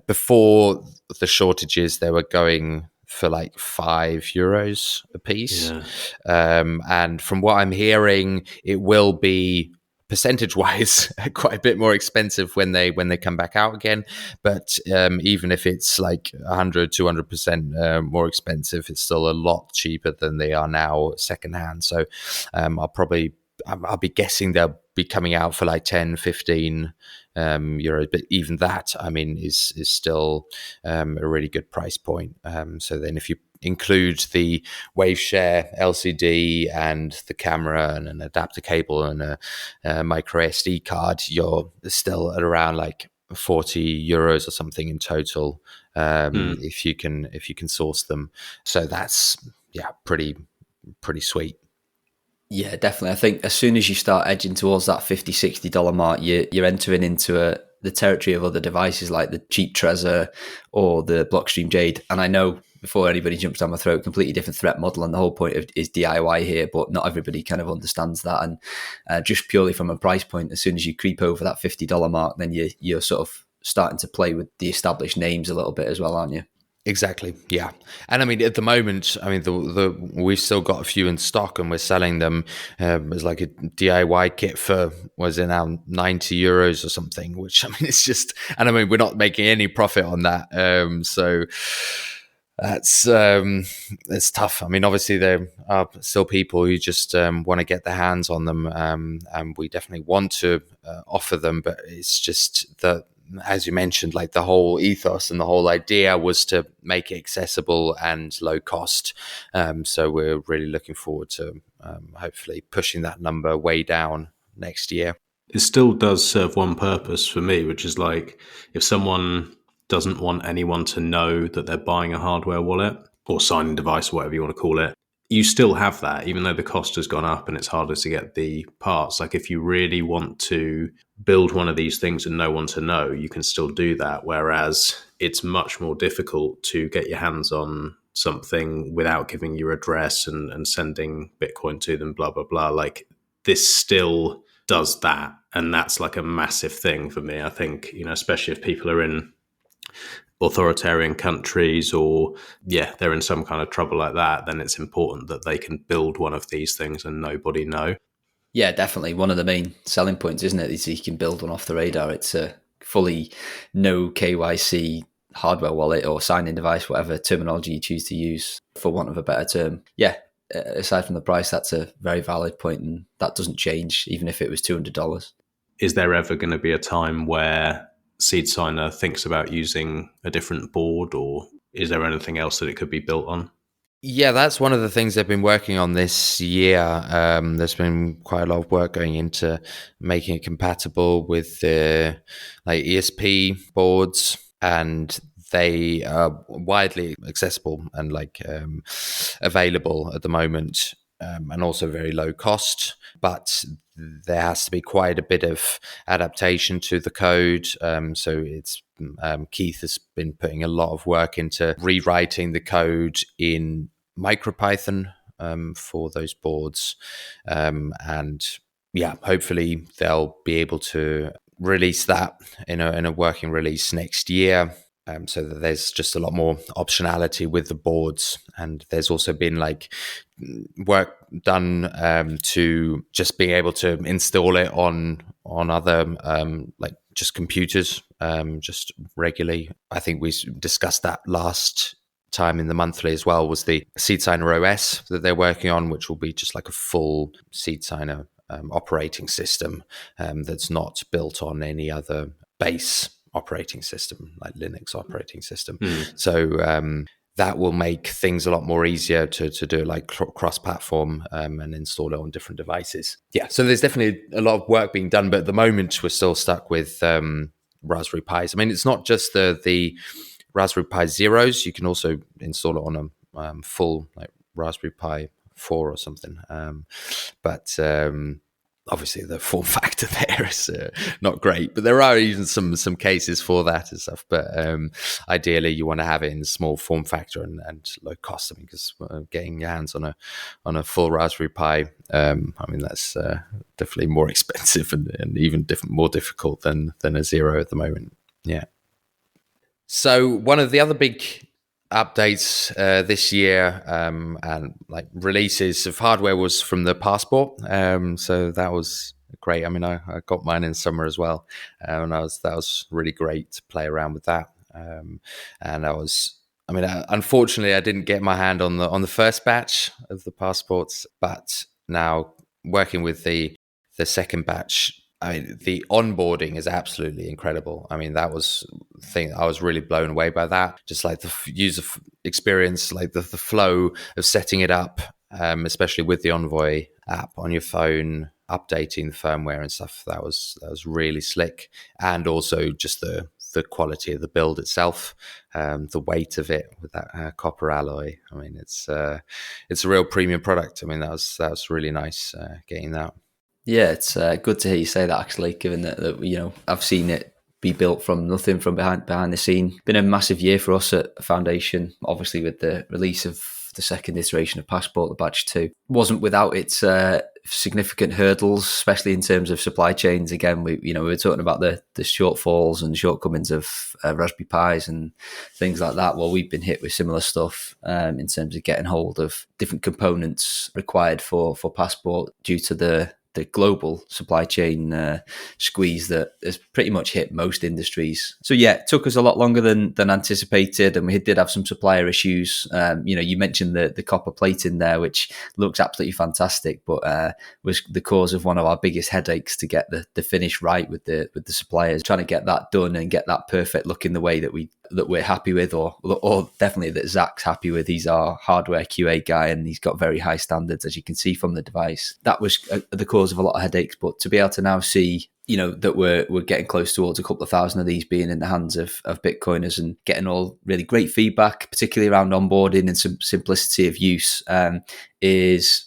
before the shortages, they were going for like €5 a piece. Yeah. And from what I'm hearing, it will be percentage-wise quite a bit more expensive when they come back out again. But even if it's like 100-200% more expensive, it's still a lot cheaper than they are now secondhand. So I'll be guessing they'll be coming out for like 10-15 euros, but even that, I mean, is still a really good price point. So then if you include the Waveshare LCD and the camera and an adapter cable and a micro SD card, you're still at around like 40 euros or something in total, if you can source them. So that's pretty sweet. Yeah, definitely. I think as soon as you start edging towards that $50-$60 mark, you're entering into the territory of other devices like the cheap Trezor or the Blockstream Jade. And I know, before anybody jumps down my throat, completely different threat model, and the whole point is DIY here, but not everybody kind of understands that. And just purely from a price point, as soon as you creep over that $50 mark, then you're sort of starting to play with the established names a little bit as well, aren't you? Exactly. Yeah. And I mean, at the moment, I mean, we've still got a few in stock, and we're selling them as like a DIY kit for, was it now, €90 or something, which, I mean, it's just, and I mean, we're not making any profit on that. So that's, it's tough. I mean, obviously there are still people who just want to get their hands on them. And we definitely want to offer them, but it's just that, as you mentioned, like the whole ethos and the whole idea was to make it accessible and low cost. So we're really looking forward to hopefully pushing that number way down next year. It still does serve one purpose for me, which is like, if someone doesn't want anyone to know that they're buying a hardware wallet or signing device, whatever you want to call it, you still have that, even though the cost has gone up and it's harder to get the parts. Like, if you really want to build one of these things and no one to know, you can still do that. Whereas it's much more difficult to get your hands on something without giving your address and sending Bitcoin to them, blah, blah, blah. Like, this still does that. And that's like a massive thing for me. I think, especially if people are in authoritarian countries or they're in some kind of trouble like that, then it's important that they can build one of these things and nobody know. Yeah, definitely. One of the main selling points, isn't it, is you can build one off the radar. It's a fully no KYC hardware wallet or signing device, whatever terminology you choose to use, for want of a better term. Yeah, aside from the price, that's a very valid point, and that doesn't change even if it was $200. Is there ever going to be a time where SeedSigner thinks about using a different board, or is there anything else that it could be built on? Yeah, that's one of the things they've been working on this year. There's been quite a lot of work going into making it compatible with the like ESP boards, and they are widely accessible and available at the moment, and also very low cost. But there has to be quite a bit of adaptation to the code. So it's Keith has been putting a lot of work into rewriting the code in MicroPython for those boards. And hopefully they'll be able to release that in a working release next year. So that there's just a lot more optionality with the boards. And there's also been work done to just being able to install it on other just computers just regularly. I think we discussed that last time in the monthly as well, was the SeedSigner OS that they're working on, which will be just like a full SeedSigner operating system that's not built on any other base operating system, like Linux operating system. So that will make things a lot more easier to do like cross-platform and install it on different devices. Yeah, so there's definitely a lot of work being done, but at the moment we're still stuck with Raspberry Pis. I mean, it's not just the Raspberry Pi Zeros. You can also install it on a full Raspberry Pi 4 or something. But obviously the form factor there is not great, but there are even some cases for that and stuff. But ideally, you want to have it in small form factor and low cost. I mean, because getting your hands on a full Raspberry Pi, I mean, that's definitely more expensive and even more difficult than a Zero at the moment. Yeah. So one of the other big updates this year and releases of hardware was from the Passport. So that was great. I mean, I got mine in summer as well, and that was really great to play around with that. Unfortunately, I didn't get my hand on the first batch of the Passports, but now working with the second batch, I mean, the onboarding is absolutely incredible. I mean, that was the thing. I was really blown away by that. Just like the user experience, like the flow of setting it up, especially with the Envoy app on your phone, updating the firmware and stuff. That was really slick. And also just the quality of the build itself, the weight of it with that copper alloy. I mean, it's a real premium product. I mean, that was really nice getting that. Yeah, it's good to hear you say that, actually, given that I've seen it be built from nothing, from behind the scene. Been a massive year for us at Foundation, obviously with the release of the second iteration of Passport, the Badge 2. Wasn't without its significant hurdles, especially in terms of supply chains. Again, we were talking about the shortfalls and shortcomings of Raspberry Pis and things like that. Well, we've been hit with similar stuff in terms of getting hold of different components required for Passport due to the global supply chain squeeze that has pretty much hit most industries. So yeah, it took us a lot longer than anticipated, and we did have some supplier issues. You mentioned the copper plating there, which looks absolutely fantastic, but was the cause of one of our biggest headaches to get the finish right with the suppliers, trying to get that done and get that perfect look in the way that we're happy with, or definitely that Zach's happy with. He's our hardware QA guy, and he's got very high standards, as you can see from the device. That was the cause of a lot of headaches, but to be able to now see, that we're getting close towards a couple of thousand of these being in the hands of Bitcoiners and getting all really great feedback, particularly around onboarding and some simplicity of use, is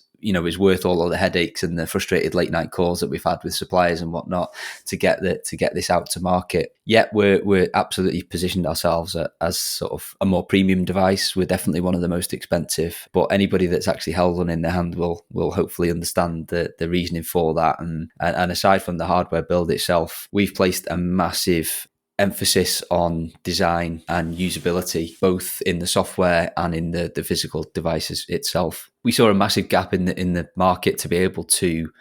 worth all of the headaches and the frustrated late night calls that we've had with suppliers and whatnot to get this out to market. Yet we're absolutely positioned ourselves as sort of a more premium device. We're definitely one of the most expensive, but anybody that's actually held one in their hand will hopefully understand the reasoning for that. And aside from the hardware build itself, we've placed a massive emphasis on design and usability, both in the software and in the physical devices itself. We saw a massive gap in the market to be able to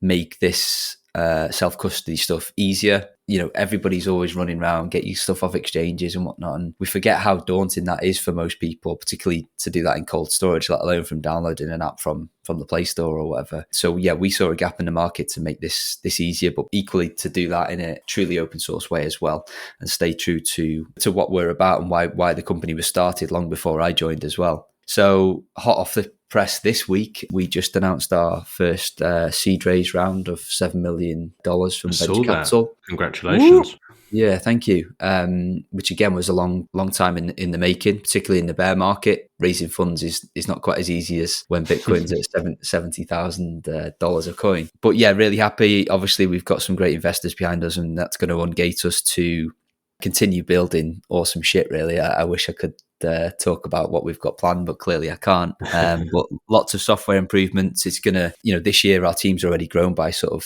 make this self-custody stuff easier. Everybody's always running around, get your stuff off exchanges and whatnot. And we forget how daunting that is for most people, particularly to do that in cold storage, let alone from downloading an app from the Play Store or whatever. So yeah, we saw a gap in the market to make this easier, but equally to do that in a truly open source way as well, and stay true to what we're about and why the company was started long before I joined as well. So hot off the press this week, we just announced our first seed raise round of $7 million from venture capital. Congratulations. Woo! Yeah, thank you. Which again was a long time in the making, particularly in the bear market. Raising funds is not quite as easy as when Bitcoin's at $70,000 a coin. But yeah, really happy. Obviously, we've got some great investors behind us, and that's going to ungate us to continue building awesome shit. Really, I wish I could talk about what we've got planned, but clearly I can't. But lots of software improvements. It's gonna, this year our team's already grown by sort of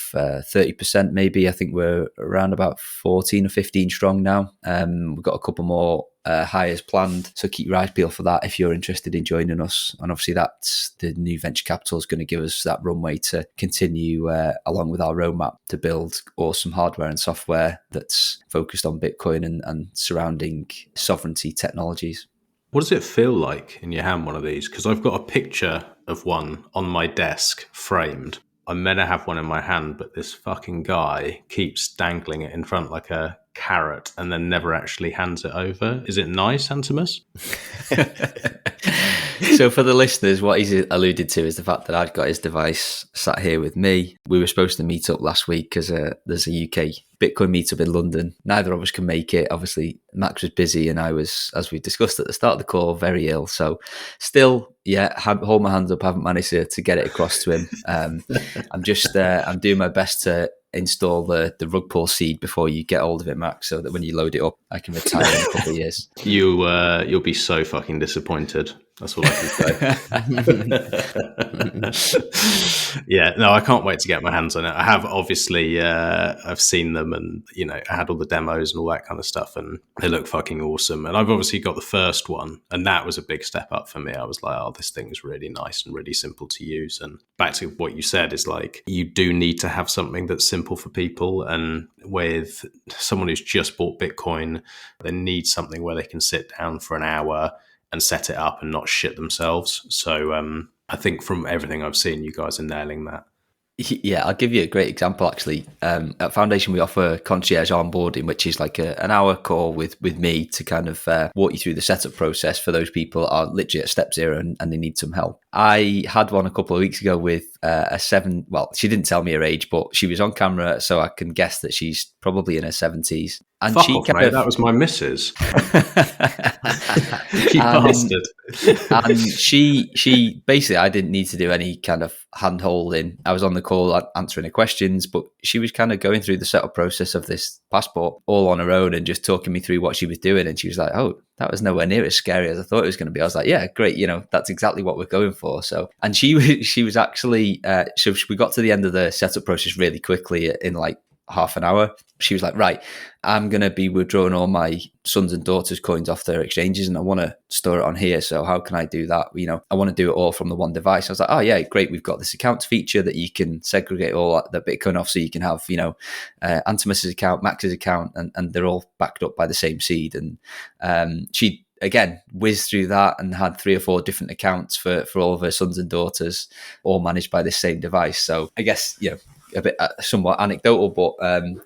30% maybe. I think we're around about 14 or 15 strong now. We've got a couple more hires planned, so keep your eyes peeled for that if you're interested in joining us. And obviously that's the new venture capital is going to give us that runway to continue along with our roadmap to build awesome hardware and software that's focused on Bitcoin and surrounding sovereignty technologies. What does it feel like in your hand, one of these? Because I've got a picture of one on my desk framed. I'm meant to have one in my hand, but this fucking guy keeps dangling it in front like a carrot and then never actually hands it over. Is it nice, Antimus? So for the listeners, what he's alluded to is the fact that I've got his device sat here with me. We were supposed to meet up last week because there's a UK Bitcoin meetup in London. Neither of us can make it. Obviously, Max was busy and I was, as we discussed at the start of the call, very ill. So still, hold my hands up. I haven't managed to get it across to him. I'm doing my best to install the rug pull seed before you get hold of it, Max, so that when you load it up, I can retire in a couple of years. You'll be so fucking disappointed. That's all I can say. Yeah, no, I can't wait to get my hands on it. I have obviously, I've seen them, and I had all the demos and all that kind of stuff, and they look fucking awesome. And I've obviously got the first one, and that was a big step up for me. I was like, oh, this thing is really nice and really simple to use. And back to what you said is like, you do need to have something that's simple for people. And with someone who's just bought Bitcoin, they need something where they can sit down for an hour and set it up and not shit themselves. So I think from everything I've seen, you guys are nailing that. Yeah, I'll give you a great example, actually. At Foundation, we offer concierge onboarding, which is like an hour call with me to kind of walk you through the setup process for those people that are literally at step zero and they need some help. I had one a couple of weeks ago with she didn't tell me her age, but she was on camera, so I can guess that she's probably in her 70s. And Fuck she off, kind mate. of That was my missus. You bastard. and she basically, I didn't need to do any kind of hand holding. I was on the call answering the questions, but she was kind of going through the setup process of this passport all on her own and just talking me through what she was doing. And she was like, "Oh, that was nowhere near as scary as I thought it was going to be." I was like, "Yeah, great. That's exactly what we're going for." So, and she was actually, so we got to the end of the setup process really quickly in like half an hour. She was like, "Right, I'm going to be withdrawing all my sons and daughters' coins off their exchanges and I want to store it on here. So how can I do that? I want to do it all from the one device." I was like, "Oh yeah, great. We've got this accounts feature that you can segregate all the Bitcoin off. So you can have, Antimus's account, Max's account, and they're all backed up by the same seed." And she, again, whizzed through that and had 3 or 4 different accounts for all of her sons and daughters, all managed by this same device. So I guess, a bit somewhat anecdotal, but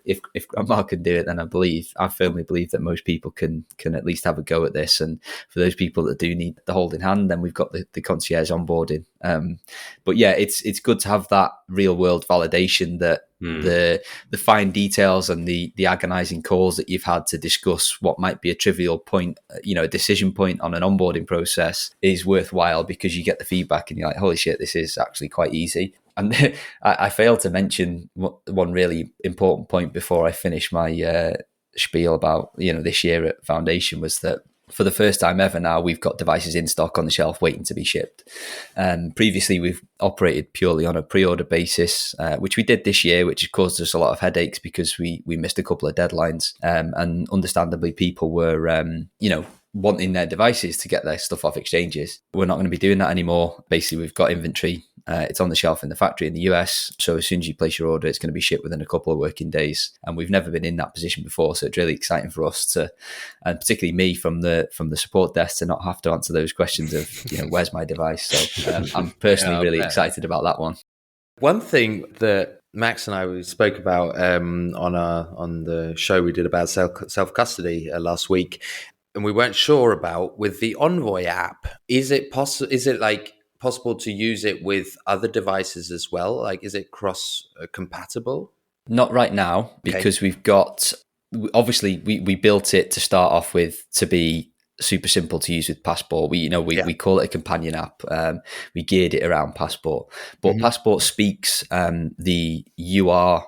if Grandma can do it, then I firmly believe that most people can at least have a go at this. And for those people that do need the holding hand, then we've got the concierge onboarding. But yeah, it's good to have that real world validation that the fine details and the agonizing calls that you've had to discuss what might be a trivial point, a decision point on an onboarding process is worthwhile, because you get the feedback and you're like, holy shit, this is actually quite easy. And I failed to mention one really important point before I finish my spiel about, this year at Foundation, was that for the first time ever now, we've got devices in stock on the shelf waiting to be shipped. Previously, we've operated purely on a pre-order basis, which we did this year, which caused us a lot of headaches because we missed a couple of deadlines. And understandably, people were, wanting their devices to get their stuff off exchanges. We're not going to be doing that anymore. Basically, we've got inventory. It's on the shelf in the factory in the US. So as soon as you place your order, it's going to be shipped within a couple of working days. And we've never been in that position before. So it's really exciting for us to, and particularly me from the support desk, to not have to answer those questions of, where's my device? So I'm personally really excited about that one. One thing that Max and I spoke about on the show we did about self-custody last week, and we weren't sure about with the Envoy app, is it possible to use it with other devices as well? Like, is it cross compatible? Not right now, because we've got, obviously we built it to start off with to be super simple to use with Passport. We call it a companion app. We geared it around Passport, but Passport speaks the UR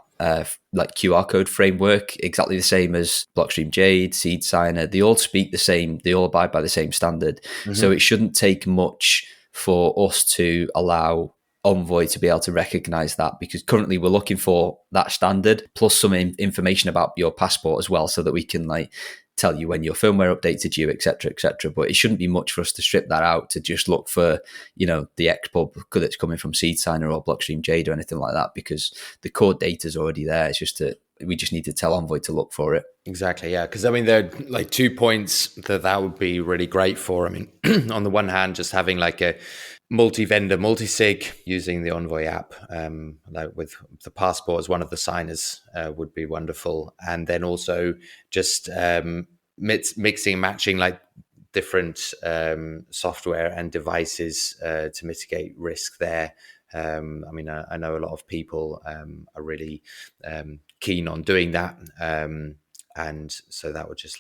like QR code framework exactly the same as Blockstream Jade, Seed Signer. They all speak the same. They all abide by the same standard. So it shouldn't take much for us to allow Envoy to be able to recognize that, because currently we're looking for that standard plus some information about your passport as well, so that we can tell you when your firmware updated you, etc., etc. But it shouldn't be much for us to strip that out to just look for, the XPub that's coming from Seed Signer or Blockstream Jade or anything like that, because the core data is already there. It's just we just need to tell Envoy to look for it. Exactly, yeah. Because there are 2 points that would be really great for. I mean, on the one hand, just having a multi-vendor, multi-sig using the Envoy app, with the Passport as one of the signers, would be wonderful. And then also just mixing and matching different software and devices to mitigate risk there. I know a lot of people are really keen on doing that. And so that would just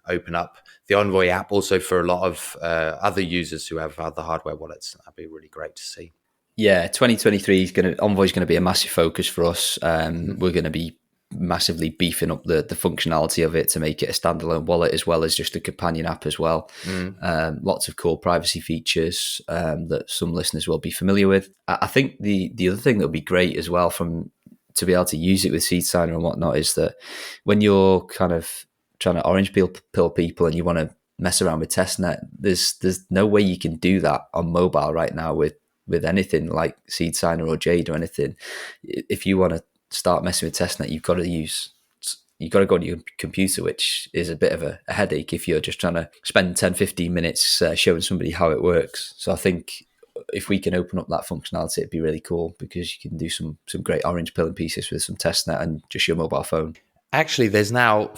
open up the Envoy app also for a lot of other users who have other hardware wallets. That'd be really great to see. Yeah, 2023 Envoy is going to be a massive focus for us. We're going to be massively beefing up the functionality of it to make it a standalone wallet as well as just a companion app as well. Lots of cool privacy features that some listeners will be familiar with. I think the other thing that would be great as well to be able to use it with Seed Signer and whatnot is that when you're kind of trying to orange pill people and you want to mess around with testnet, there's no way you can do that on mobile right now with anything like Seed Signer or Jade or anything. If you want to start messing with testnet, you've got to go on your computer, which is a bit of a headache if you're just trying to spend 10-15 minutes showing somebody how it works. So I think if we can open up that functionality, it'd be really cool, because you can do some great orange pilling pieces with some testnet and just your mobile phone. Actually, there's now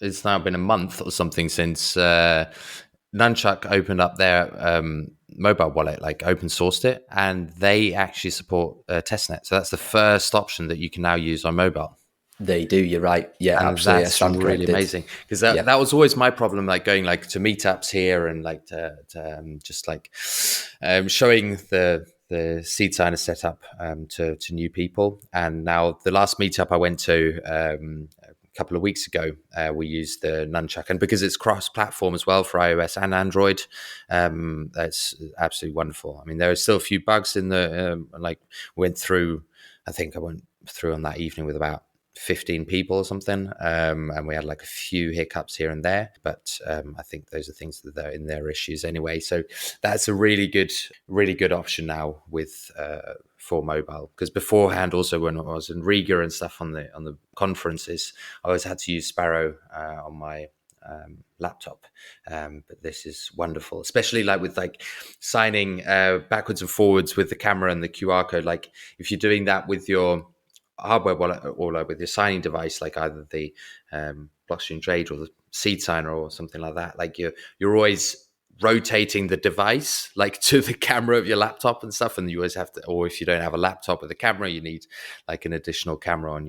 it's now been a month or something since Nunchuck opened up their mobile wallet, open sourced it, and they actually support testnet. So that's the first option that you can now use on mobile. They do. You're right. Yeah, And absolutely. that's stand really corrected. amazing, because that was always my problem, like going like to meetups here and like to just like showing the seed signer setup to new people. And now the last meetup I went to a couple of weeks ago, we used the Nunchuck, and because it's cross-platform as well for iOS and Android, that's absolutely wonderful. I mean, there are still a few bugs in the like went through. I think I went through on that evening with about 15 people or something, and we had like a few hiccups here and there, but I think those are things that are in their issues anyway. So that's a really good option now with for mobile, because beforehand also when I was in Riga and stuff on the conferences, I always had to use Sparrow on my laptop, but this is wonderful, especially like with like signing backwards and forwards with the camera and the QR code. Like if you're doing that with your hardware wallet or like with your signing device, like either the Blockstream Jade or the Seed Signer or something like that, like you're always rotating the device like to the camera of your laptop and stuff, and you always have to, or if you don't have a laptop with a camera, you need like an additional camera on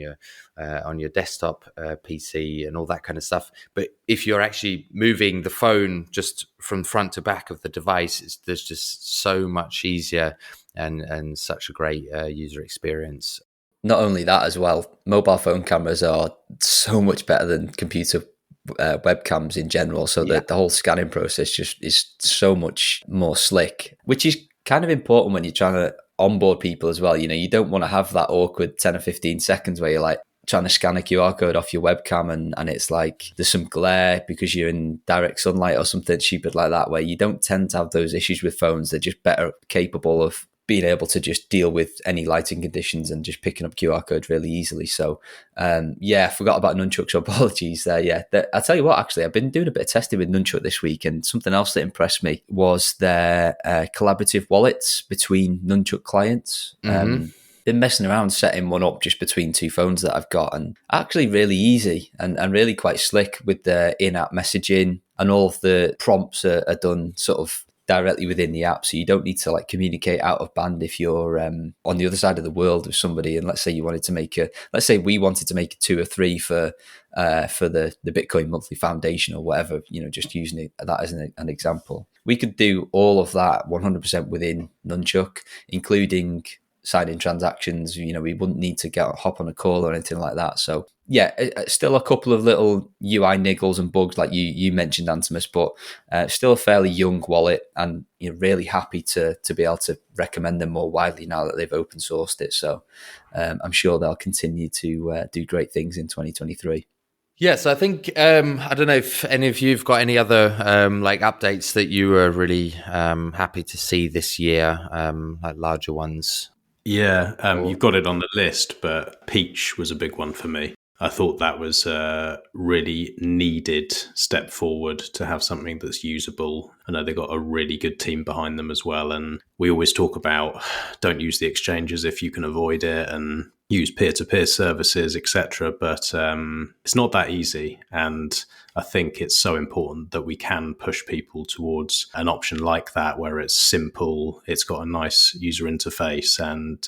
your desktop PC and all that kind of stuff. But if you're actually moving the phone just from front to back of the device, there's just so much easier and such a great user experience. Not only that as well, mobile phone cameras are so much better than computer webcams in general. So that the whole scanning process just is so much more slick, which is kind of important when you're trying to onboard people as well. You know, you don't want to have that awkward 10 or 15 seconds where you're like trying to scan a QR code off your webcam and it's like there's some glare because you're in direct sunlight or something stupid like that, where you don't tend to have those issues with phones. They're just better capable of being able to just deal with any lighting conditions and just picking up QR codes really easily. So, I forgot about Nunchuck, so apologies there. I'll tell you what, actually, I've been doing a bit of testing with Nunchuck this week, and something else that impressed me was their collaborative wallets between Nunchuck clients. Been messing around setting one up just between two phones that I've got, and actually really easy and really quite slick with the in-app messaging, and all of the prompts are done sort of directly within the app, so you don't need to like communicate out of band if you're on the other side of the world with somebody. And let's say we wanted to make a 2 or 3 for the Bitcoin Monthly Foundation or whatever, you know, just using that as an example. We could do all of that 100% within Nunchuck, including signing transactions. You know, we wouldn't need to hop on a call or anything like that. So still a couple of little UI niggles and bugs like you mentioned, Antimus, but still a fairly young wallet, and you're really happy to be able to recommend them more widely now that they've open sourced it. So I'm sure they'll continue to do great things in 2023. Yes, I think I don't know if any of you've got any other like updates that you were really happy to see this year, like larger ones. Yeah, you've got it on the list, but Peach was a big one for me. I thought that was a really needed step forward to have something that's usable. I know they've got a really good team behind them as well. And we always talk about don't use the exchanges if you can avoid it, and use peer-to-peer services, etc. But it's not that easy. And I think it's so important that we can push people towards an option like that, where it's simple, it's got a nice user interface, and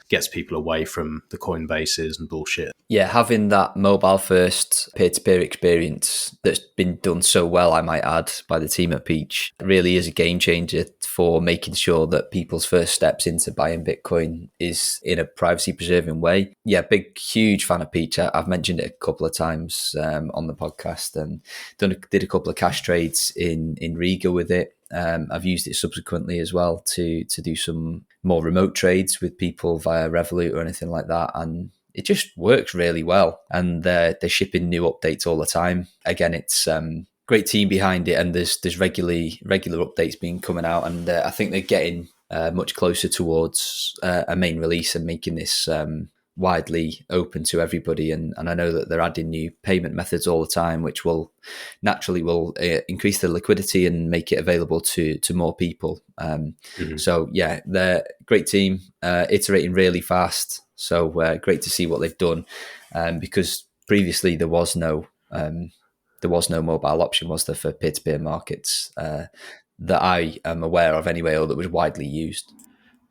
gets people away from the Coinbases and bullshit. Yeah, having that mobile-first peer-to-peer experience that's been done so well, I might add, by the team at Peach, really is a game changer for making sure that people's first steps into buying Bitcoin is in a privacy-preserving way. Yeah, huge fan of Peach. I've mentioned it a couple of times on the podcast, and did a couple of cash trades in Riga with it. I've used it subsequently as well to do some more remote trades with people via Revolut or anything like that, and it just works really well. And they're shipping new updates all the time. Again, it's great team behind it, and there's regular updates being coming out, and I think they're getting much closer towards a main release and making this widely open to everybody. And I know that they're adding new payment methods all the time, which will naturally increase the liquidity and make it available to more people. So yeah, they're a great team, iterating really fast. So great to see what they've done, because previously there was no mobile option, was there, for peer-to-peer markets that I am aware of anyway, or that was widely used.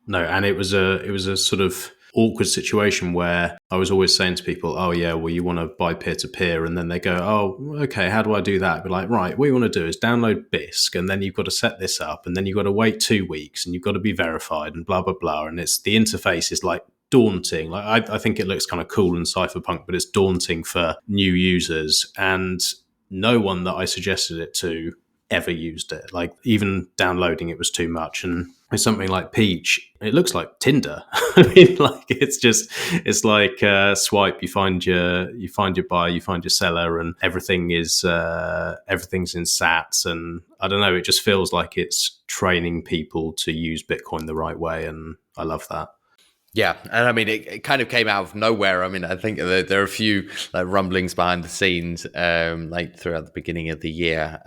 No, and it was a sort of awkward situation where I was always saying to people, oh yeah, well, you want to buy peer-to-peer, and then they go, oh, okay, how do I do that? But like, right, what you want to do is download Bisq, and then you've got to set this up, and then you've got to wait 2 weeks, and you've got to be verified, and blah blah blah. And it's the interface is like daunting. Like I think it looks kind of cool in Cypherpunk, but it's daunting for new users, and no one that I suggested it to ever used it. Like even downloading it was too much. And with something like Peach, it looks like Tinder. I mean, like it's like swipe. You find your buyer, you find your seller, and everything's in Sats. And I don't know, it just feels like it's training people to use Bitcoin the right way, and I love that. Yeah, and I mean, it kind of came out of nowhere. I mean, I think there are a few like rumblings behind the scenes, like throughout the beginning of the year,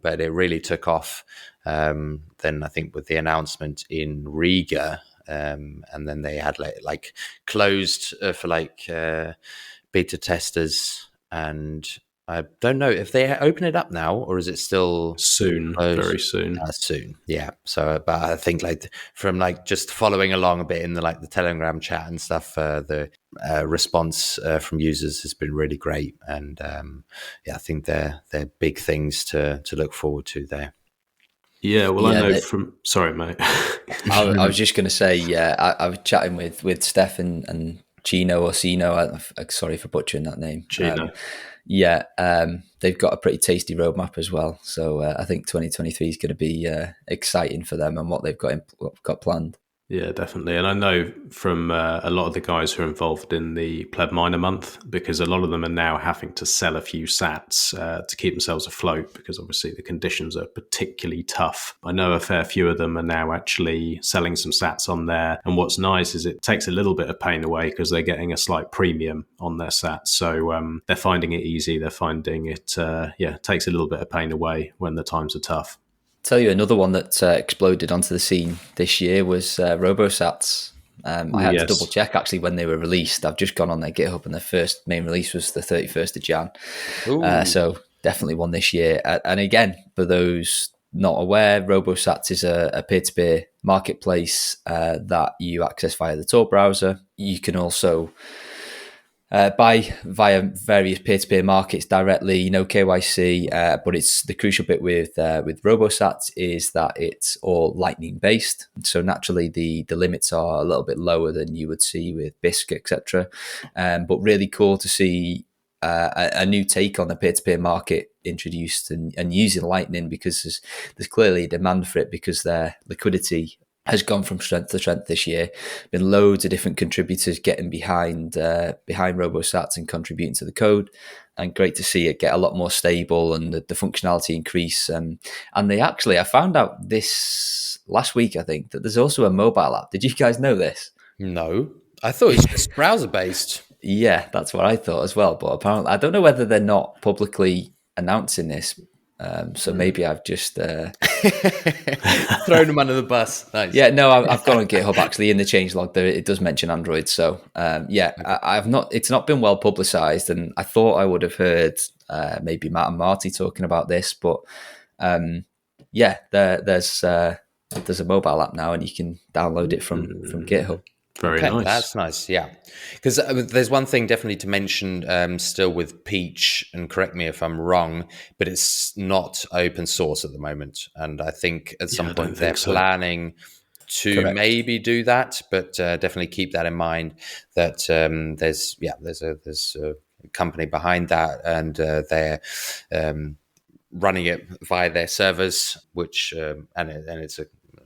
but it really took off. Then I think with the announcement in Riga, and then they had like closed for like beta testers, and I don't know if they open it up now or is it still soon, closed? Very soon. Soon, yeah. So, but I think like from like just following along a bit in the like the Telegram chat and stuff, the response from users has been really great, and yeah, I think they're big things to look forward to there. Yeah, well, I know from. Sorry, mate. I was just going to say, yeah, I was chatting with Steph and Chino or Sino. Sorry for butchering that name. Chino. They've got a pretty tasty roadmap as well. So I think 2023 is going to be exciting for them and what they've got planned. Yeah, definitely. And I know from a lot of the guys who are involved in the Pleb Miner month, because a lot of them are now having to sell a few sats to keep themselves afloat, because obviously the conditions are particularly tough. I know a fair few of them are now actually selling some sats on there. And what's nice is it takes a little bit of pain away because they're getting a slight premium on their sats. So they're finding it easy. They're finding it, takes a little bit of pain away when the times are tough. Tell you another one that exploded onto the scene this year was RoboSats. I had to double check actually when they were released. I've just gone on their GitHub and their first main release was the 31st of Jan. So definitely one this year. And again, for those not aware, RoboSats is a peer-to-peer marketplace that you access via the Tor browser. You can also buy via various peer-to-peer markets directly, no KYC, but it's the crucial bit with RoboSats is that it's all Lightning based. So naturally the limits are a little bit lower than you would see with Bisq, etc. But really cool to see a new take on the peer-to-peer market introduced and using Lightning, because there's clearly a demand for it because their liquidity has gone from strength to strength this year. Been loads of different contributors getting behind RoboSats and contributing to the code, and great to see it get a lot more stable and the functionality increase. And they actually, I found out this last week, I think, that there's also a mobile app. Did you guys know this? No, I thought it's just browser based. Yeah, that's what I thought as well. But apparently, I don't know whether they're not publicly announcing this. So maybe I've just thrown them under the bus. Nice. Yeah, no, I've gone on GitHub actually in the changelog there. It does mention Android. So I've not. It's not been well publicized, and I thought I would have heard maybe Matt and Marty talking about this, but there's a mobile app now, and you can download it from GitHub. Very nice. That's nice, yeah. Because there's one thing definitely to mention still with Peach, and correct me if I'm wrong, but it's not open source at the moment. And I think at some point they're planning to maybe do that, but definitely keep that in mind that there's a company behind that, and they're running it via their servers, which and it's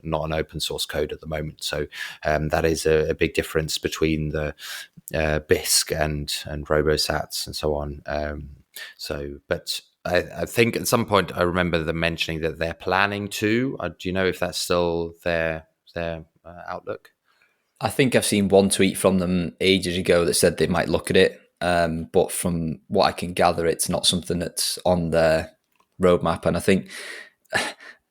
not an open source code at the moment. So that is a big difference between the Bisq and RoboSats and so on. But I think at some point I remember them mentioning that they're planning to. Do you know if that's still their outlook? I think I've seen one tweet from them ages ago that said they might look at it. But from what I can gather, it's not something that's on their roadmap. And I think...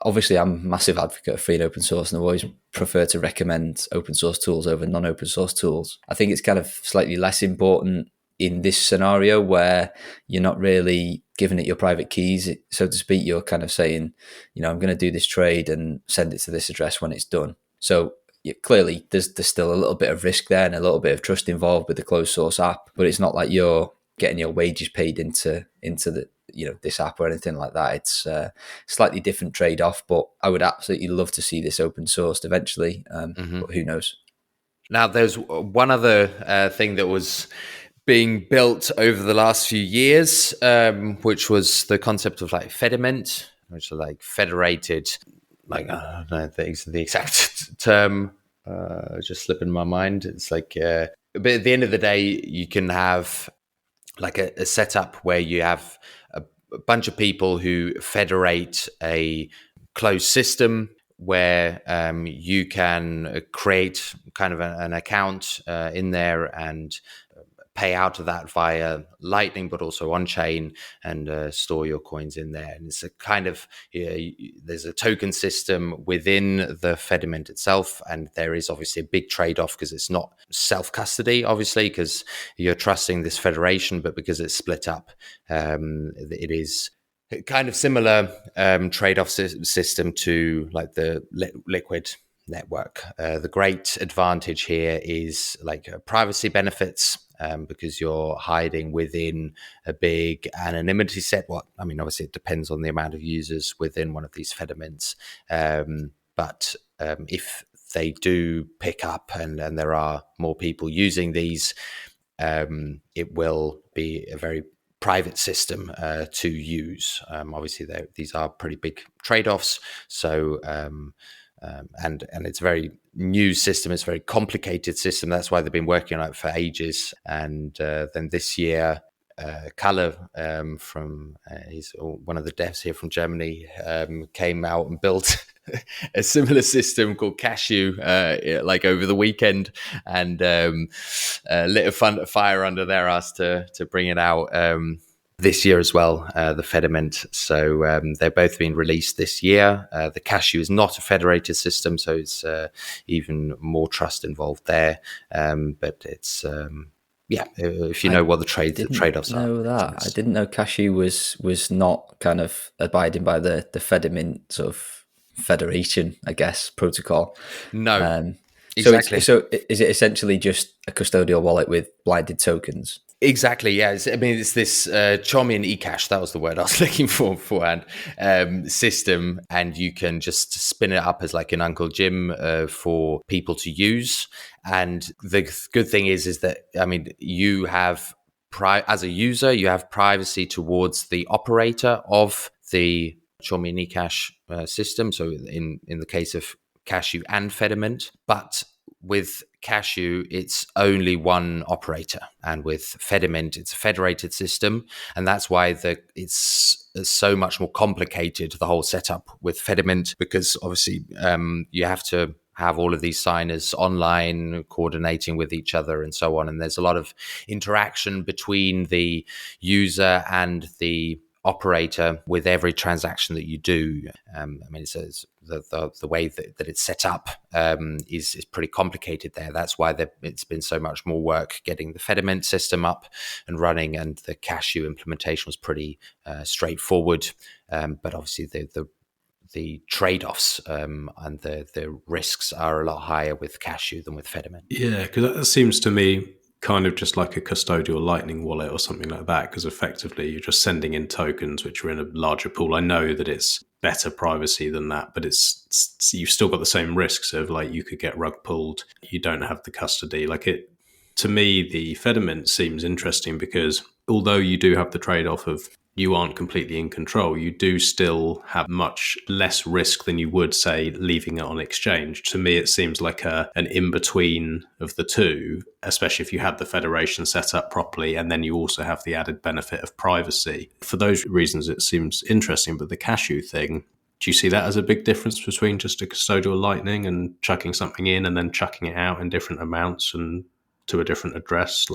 Obviously, I'm a massive advocate of free and open source, and I always prefer to recommend open source tools over non-open source tools. I think it's kind of slightly less important in this scenario where you're not really giving it your private keys, so to speak. You're kind of saying, I'm going to do this trade and send it to this address when it's done. So clearly there's still a little bit of risk there and a little bit of trust involved with the closed source app, but it's not like you're getting your wages paid into the this app or anything like that. It's a slightly different trade-off, but I would absolutely love to see this open sourced eventually. But who knows? Now, there's one other thing that was being built over the last few years, which was the concept of like Fediment, which are like federated, like I don't know the exact term, just slipping my mind. It's like, but at the end of the day, you can have like a setup where you have a bunch of people who federate a closed system where you can create kind of an account in there and pay out of that via Lightning, but also on chain, and store your coins in there. And it's a kind of, there's a token system within the Fediment itself. And there is obviously a big trade-off because it's not self-custody, obviously, because you're trusting this federation, but because it's split up, it is kind of similar trade-off system to like the Liquid network. The great advantage here is like privacy benefits, because you're hiding within a big anonymity set. Well, I mean, obviously it depends on the amount of users within one of these Fediments. But if they do pick up and there are more people using these, it will be a very private system to use. Obviously, these are pretty big trade-offs. So, and it's a very new system. It's a very complicated system. That's why they've been working on it for ages. And then this year, Kalle from he's one of the devs here from Germany, came out and built a similar system called Cashew like over the weekend, and lit a fire under their ass to bring it out this year as well, the Fediment. So they're both being released this year. The Cashew is not a federated system, so it's even more trust involved there. But it's if you know what the trade-offs are. Know that. I didn't know Cashew was not kind of abiding by the Fediment sort of federation, I guess, protocol. No, exactly. So is it essentially just a custodial wallet with blinded tokens? Exactly, yeah. It's this Chaumian eCash, that was the word I was looking for beforehand, system, and you can just spin it up as like an Uncle Jim for people to use. And the good thing is that, I mean, you have, as a user, you have privacy towards the operator of the Chaumian eCash system. So in the case of Cashew and Fediment, but with Cashew, it's only one operator, and with Fediment, it's a federated system, and that's why it's so much more complicated, the whole setup with Fediment, because obviously you have to have all of these signers online coordinating with each other and so on, and there's a lot of interaction between the user and the operator with every transaction that you do. I mean, it says the way that it's set up is pretty complicated there. That's why it's been so much more work getting the Fediment system up and running, and the Cashew implementation was pretty straightforward. But obviously the trade-offs and the risks are a lot higher with Cashew than with Fediment. Yeah, because that seems to me kind of just like a custodial Lightning wallet or something like that, because effectively you're just sending in tokens which are in a larger pool. I know that it's better privacy than that, but you've still got the same risks of like you could get rug pulled, you don't have the custody. To me, the Fediment seems interesting because although you do have the trade-off of you aren't completely in control, you do still have much less risk than you would, say, leaving it on exchange. To me, it seems like an in-between of the two, especially if you had the federation set up properly and then you also have the added benefit of privacy. For those reasons, it seems interesting. But the Cashew thing, do you see that as a big difference between just a custodial Lightning and chucking something in and then chucking it out in different amounts and to a different address?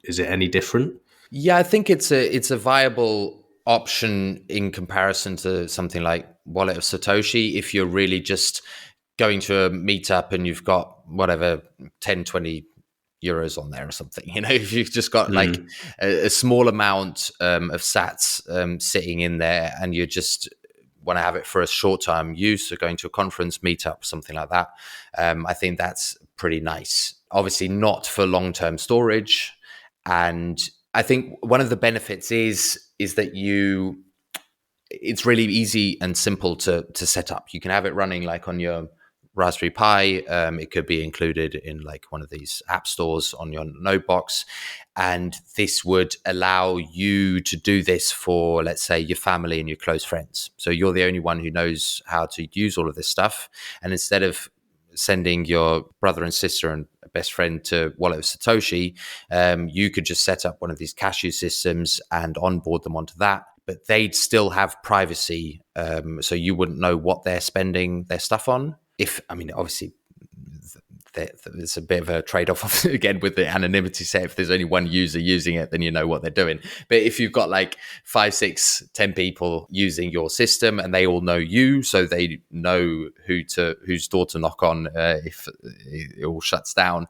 Is it any different? Yeah, I think it's a viable option in comparison to something like Wallet of Satoshi. If you're really just going to a meetup and you've got whatever 10, 20 euros on there or something, if you've just got like a small amount of sats sitting in there and you're just want to have it for a short-term use, so going to a conference, meetup, something like that, I think that's pretty nice. Obviously not for long-term storage. And I think one of the benefits is that it's really easy and simple to set up. You can have it running like on your Raspberry Pi. It could be included in like one of these app stores on your Notebox. And this would allow you to do this for, let's say, your family and your close friends. So you're the only one who knows how to use all of this stuff. And instead of sending your brother and sister and best friend to Wallet of Satoshi, you could just set up one of these cashew systems and onboard them onto that. But they'd still have privacy. So you wouldn't know what they're spending their stuff on. Obviously, there's a bit of a trade-off again with the anonymity set. If there's only one user using it, then you know what they're doing. But if you've got like 5, 6, 10 people using your system and they all know you, so they know whose door to knock on if it all shuts down,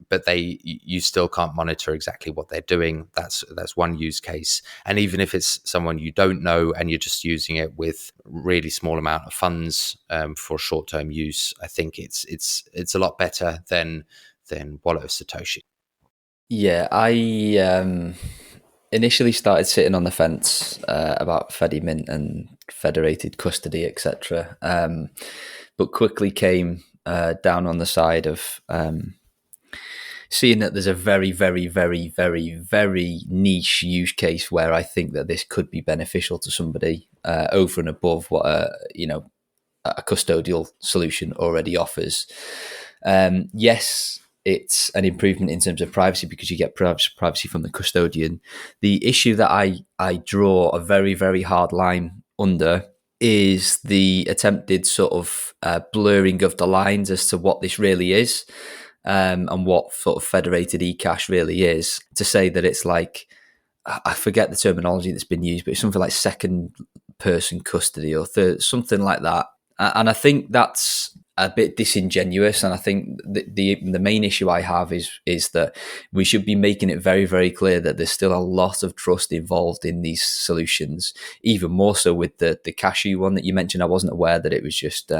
but you still can't monitor exactly what they're doing. That's one use case. And even if it's someone you don't know and you're just using it with really small amount of funds for short-term use, I think it's a lot better than Wallet of Satoshi. Yeah, I initially started sitting on the fence about Fedimint and federated custody, etc., but quickly came down on the side of seeing that there's a very, very, very, very, very niche use case where I think that this could be beneficial to somebody over and above what a custodial solution already offers. Yes, it's an improvement in terms of privacy because you get privacy from the custodian. The issue that I draw a very, very hard line under is the attempted sort of blurring of the lines as to what this really is. And what sort of federated eCash really is. To say that it's like, I forget the terminology that's been used, but it's something like second person custody or third, something like that. And I think that's a bit disingenuous. And I think the main issue I have is that we should be making it very, very clear that there's still a lot of trust involved in these solutions, even more so with the Cashew one that you mentioned. I wasn't aware that it was just...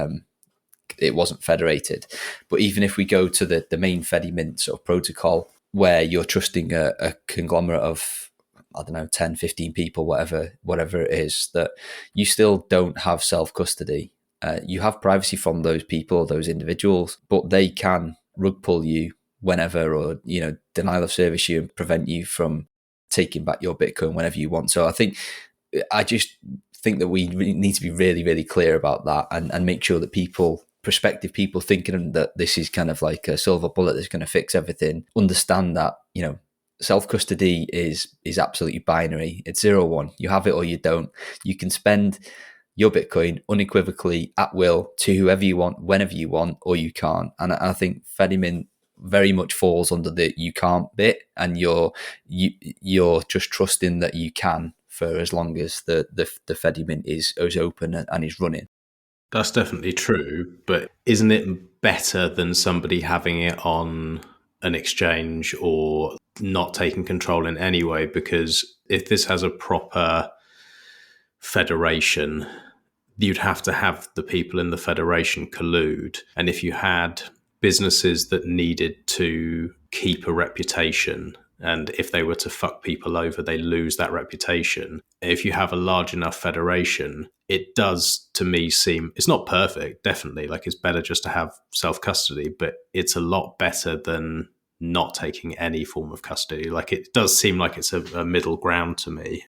it wasn't federated. But even if we go to the main Fedimint sort of protocol where you're trusting a conglomerate of, I don't know, 10, 15 people, whatever it is, that you still don't have self-custody. You have privacy from those people, those individuals, but they can rug pull you whenever, or, denial of service you and prevent you from taking back your Bitcoin whenever you want. So I just think that we need to be really, really clear about that and make sure that prospective people thinking that this is kind of like a silver bullet that's going to fix everything, understand that, self-custody is absolutely binary. It's 0-1. You have it or you don't. You can spend your Bitcoin unequivocally at will to whoever you want, whenever you want, or you can't. And I think Fedimint very much falls under the you can't bit, and you're just trusting that you can for as long as the Fedimint is open and is running. That's definitely true, but isn't it better than somebody having it on an exchange or not taking control in any way? Because if this has a proper federation, you'd have to have the people in the federation collude. And if you had businesses that needed to keep a reputation, and if they were to fuck people over, they lose that reputation. If you have a large enough federation, it does, to me, seem, it's not perfect, definitely. Like, it's better just to have self-custody, but it's a lot better than not taking any form of custody. Like, it does seem like it's a middle ground to me.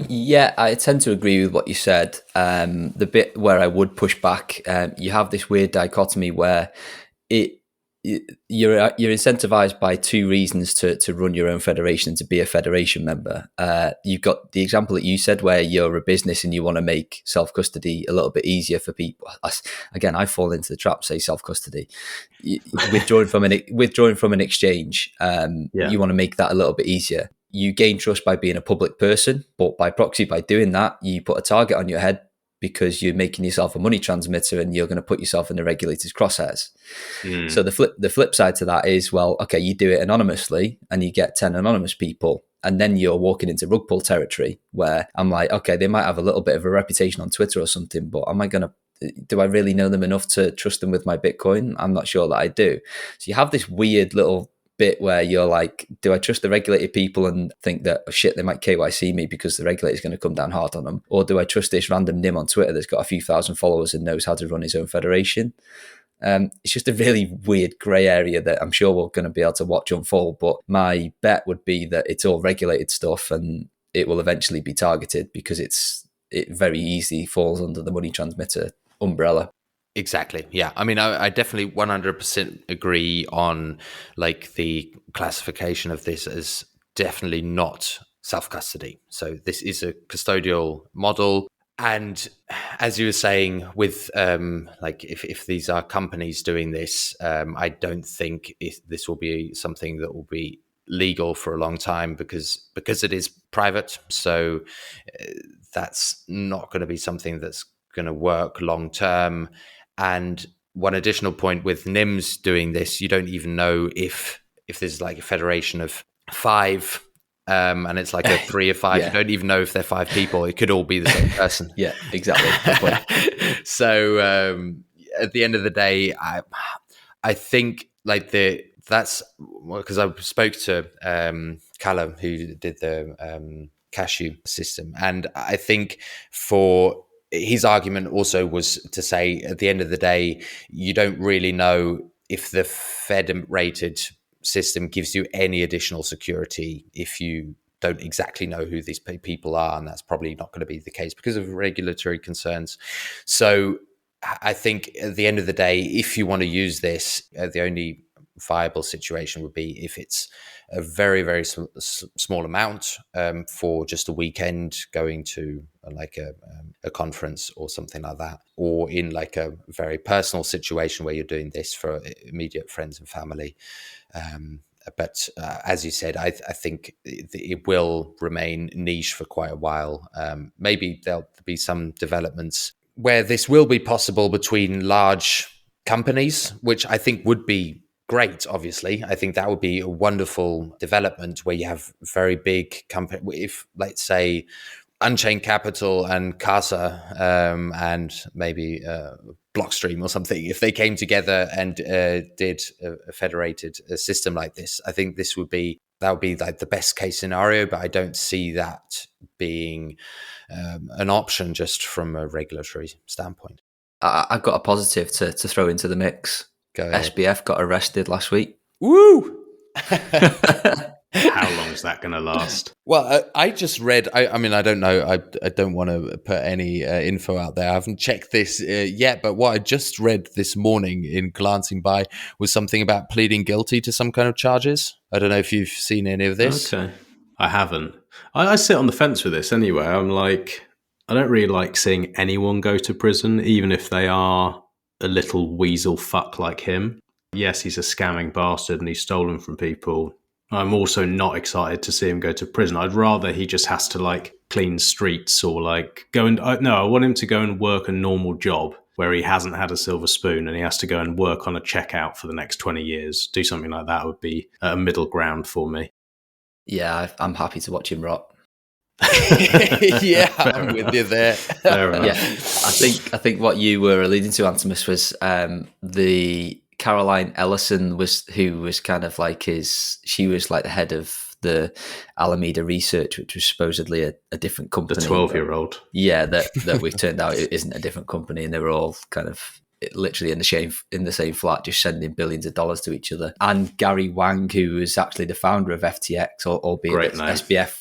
Yeah, I tend to agree with what you said. The bit where I would push back, you have this weird dichotomy where you're incentivized by two reasons to run your own federation and to be a federation member. You've got the example that you said where you're a business and you want to make self-custody a little bit easier for people. Again, I fall into the trap, say self-custody. Withdrawing from an exchange, you want to make that a little bit easier. You gain trust by being a public person, but by proxy, by doing that, you put a target on your head because you're making yourself a money transmitter and you're going to put yourself in the regulator's crosshairs. So the flip side to that is, well, okay, you do it anonymously and you get 10 anonymous people And then you're walking into rug pull territory where I'm like, okay, they might have a little bit of a reputation on Twitter or something, but do I really know them enough to trust them with my Bitcoin? I'm not sure that I do. So you have this weird little bit where you're like, do I trust the regulated people and think that, oh shit, they might KYC me because the regulator's going to come down hard on them? Or do I trust this random nim on Twitter that's got a few thousand followers and knows how to run his own federation? It's just a really weird grey area that I'm sure we're going to be able to watch unfold. But my bet would be that it's all regulated stuff and it will eventually be targeted because it very easily falls under the money transmitter umbrella. Exactly. Yeah. I mean, I definitely 100% agree on like the classification of this as definitely not self-custody. So this is a custodial model. And as you were saying, with like if these are companies doing this, I don't think this will be something that will be legal for a long time because it is private. So that's not going to be something that's going to work long term. And one additional point with NIMS doing this, you don't even know if there's like a federation of 5 and it's like a 3 or 5. Yeah. You don't even know if they're 5 people. It could all be the same person. Yeah, exactly. So at the end of the day, I think like that's because I spoke to Callum, who did the Cashew system, and I think for his argument also was to say at the end of the day, you don't really know if the Fed-rated system gives you any additional security if you don't exactly know who these people are, and that's probably not going to be the case because of regulatory concerns. So I think at the end of the day, if you want to use this, the only viable situation would be if it's a very, very small amount for just a weekend going to like a conference or something like that, or in like a very personal situation where you're doing this for immediate friends and family. But as you said, I think it will remain niche for quite a while. Maybe there'll be some developments where this will be possible between large companies, which I think would be great. Obviously, I think that would be a wonderful development where you have very big company. If, let's say, Unchained Capital and Casa and maybe Blockstream or something, if they came together and did a federated system like this, I think that would be like the best case scenario. But I don't see that being an option just from a regulatory standpoint. I've got a positive to throw into the mix. Go ahead. SBF got arrested last week. Woo! How long is that going to last? Well, I just read, I mean, I don't know. I don't want to put any info out there. I haven't checked this yet, but what I just read this morning in glancing by was something about pleading guilty to some kind of charges. I don't know if you've seen any of this. Okay. I haven't. I sit on the fence with this anyway. I'm like, I don't really like seeing anyone go to prison, even if they are a little weasel fuck like him. Yes, he's a scamming bastard and he's stolen from people. I'm also not excited to see him go to prison. I'd rather he just has to like clean streets or like go and I want him to go and work a normal job where he hasn't had a silver spoon and he has to go and work on a checkout for the next 20 years. Do something like that would be a middle ground for me. Yeah, I'm happy to watch him rot. Yeah, I'm with you there. Yeah, I think what you were alluding to, Antimus, was the Caroline Ellison who was kind of like she was like the head of the Alameda Research, which was supposedly a different company. The 12-year-old. Yeah, that we've turned out it isn't a different company, and they were all kind of literally in the same flat, just sending billions of dollars to each other. And Gary Wang, who was actually the founder of FTX, albeit SBF.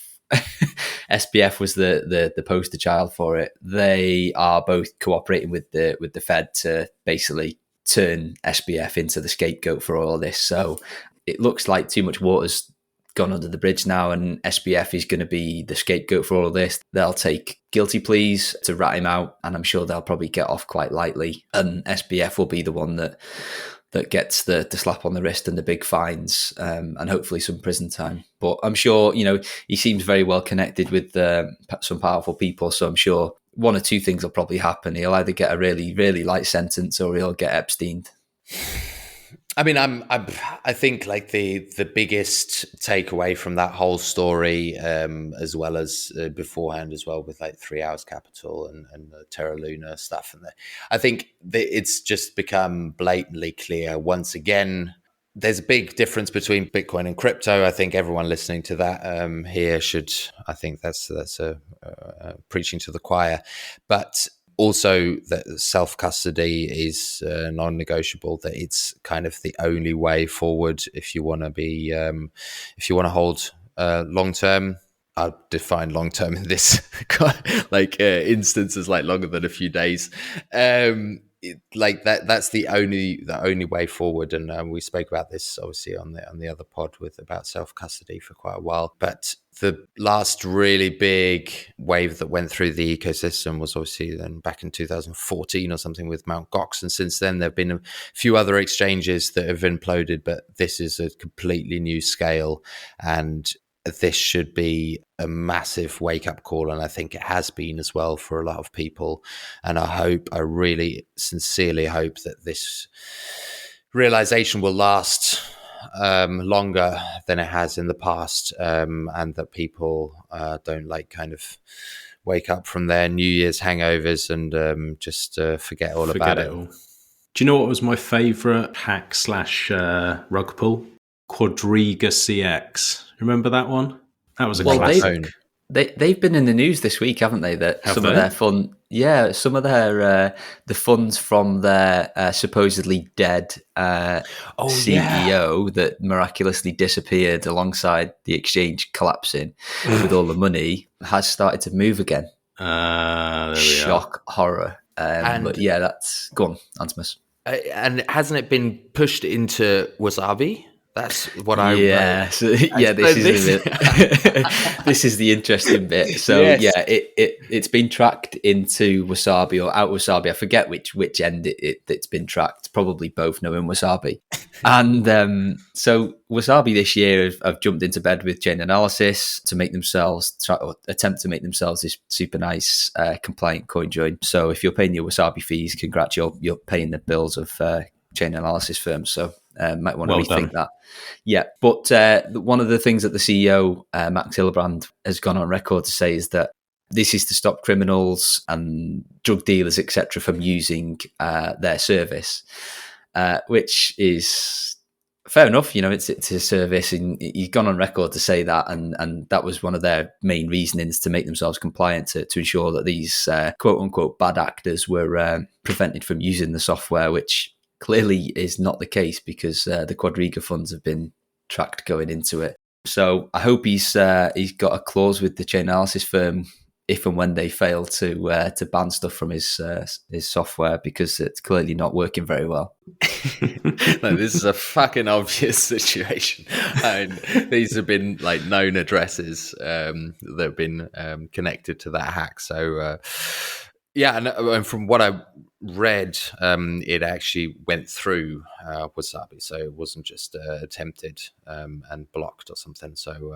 SBF was the poster child for it. They are both cooperating with the Fed to basically turn SBF into the scapegoat for all of this. So it looks like too much water's gone under the bridge now, and SBF is going to be the scapegoat for all of this. They'll take guilty pleas to rat him out, and I'm sure they'll probably get off quite lightly. And SBF will be the one that gets the slap on the wrist and the big fines, and hopefully some prison time. But I'm sure, he seems very well connected with some powerful people. So I'm sure one or two things will probably happen. He'll either get a really, really light sentence or he'll get Epsteined. I mean, I think like the biggest takeaway from that whole story, as well as beforehand as well with like 3 Hours Capital and the Terra Luna stuff, and I think that it's just become blatantly clear once again. There's a big difference between Bitcoin and crypto. I think everyone listening to that here should. I think that's a preaching to the choir, but also that self-custody is non-negotiable, that it's kind of the only way forward if you want to be if you want to hold long-term. I'll define long-term in this instance as like longer than a few days. That's the only way forward, and we spoke about this obviously on the other pod about self-custody for quite a while. But the last really big wave that went through the ecosystem was obviously then back in 2014 or something with Mt. Gox, and since then there have been a few other exchanges that have imploded, but this is a completely new scale, and this should be a massive wake-up call, and I think it has been as well for a lot of people. And I really sincerely hope that this realization will last longer than it has in the past, and that people don't kind of wake up from their New Year's hangovers and just forget all about it. Do you know what was my favourite hack / rug pull? Quadriga CX. Remember that one? That was a classic. They've been in the news this week, haven't they? That some of their fund, some of their the funds from their supposedly dead CEO that miraculously disappeared alongside the exchange collapsing with all the money has started to move again. There we Shock, horror. But yeah, that's go on, Antimus. And hasn't it been pushed into Wasabi? That's what I this is this is the interesting bit. So it's been tracked into Wasabi or out Wasabi. I forget which end it's been tracked. Probably both knowing Wasabi. And so Wasabi this year have jumped into bed with Chainalysis to make themselves attempt to make themselves this super nice compliant coin join. So if you're paying your Wasabi fees, congrats, you're paying the bills of Chainalysis firms. So might want to rethink that. Yeah, but one of the things that the CEO, Max Hillebrand, has gone on record to say is that this is to stop criminals and drug dealers, etc., from using their service, which is fair enough. You know, it's a service, and he's gone on record to say that, and that was one of their main reasonings to make themselves compliant to ensure that these quote unquote bad actors were prevented from using the software, which clearly is not the case because the Quadriga funds have been tracked going into it. So I hope he's got a clause with the Chainalysis firm if and when they fail to ban stuff from his software, because it's clearly not working very well. No, this is a fucking obvious situation. And these have been like known addresses that have been connected to that hack. So and from what I read, it actually went through Wasabi, so it wasn't just attempted and blocked or something. So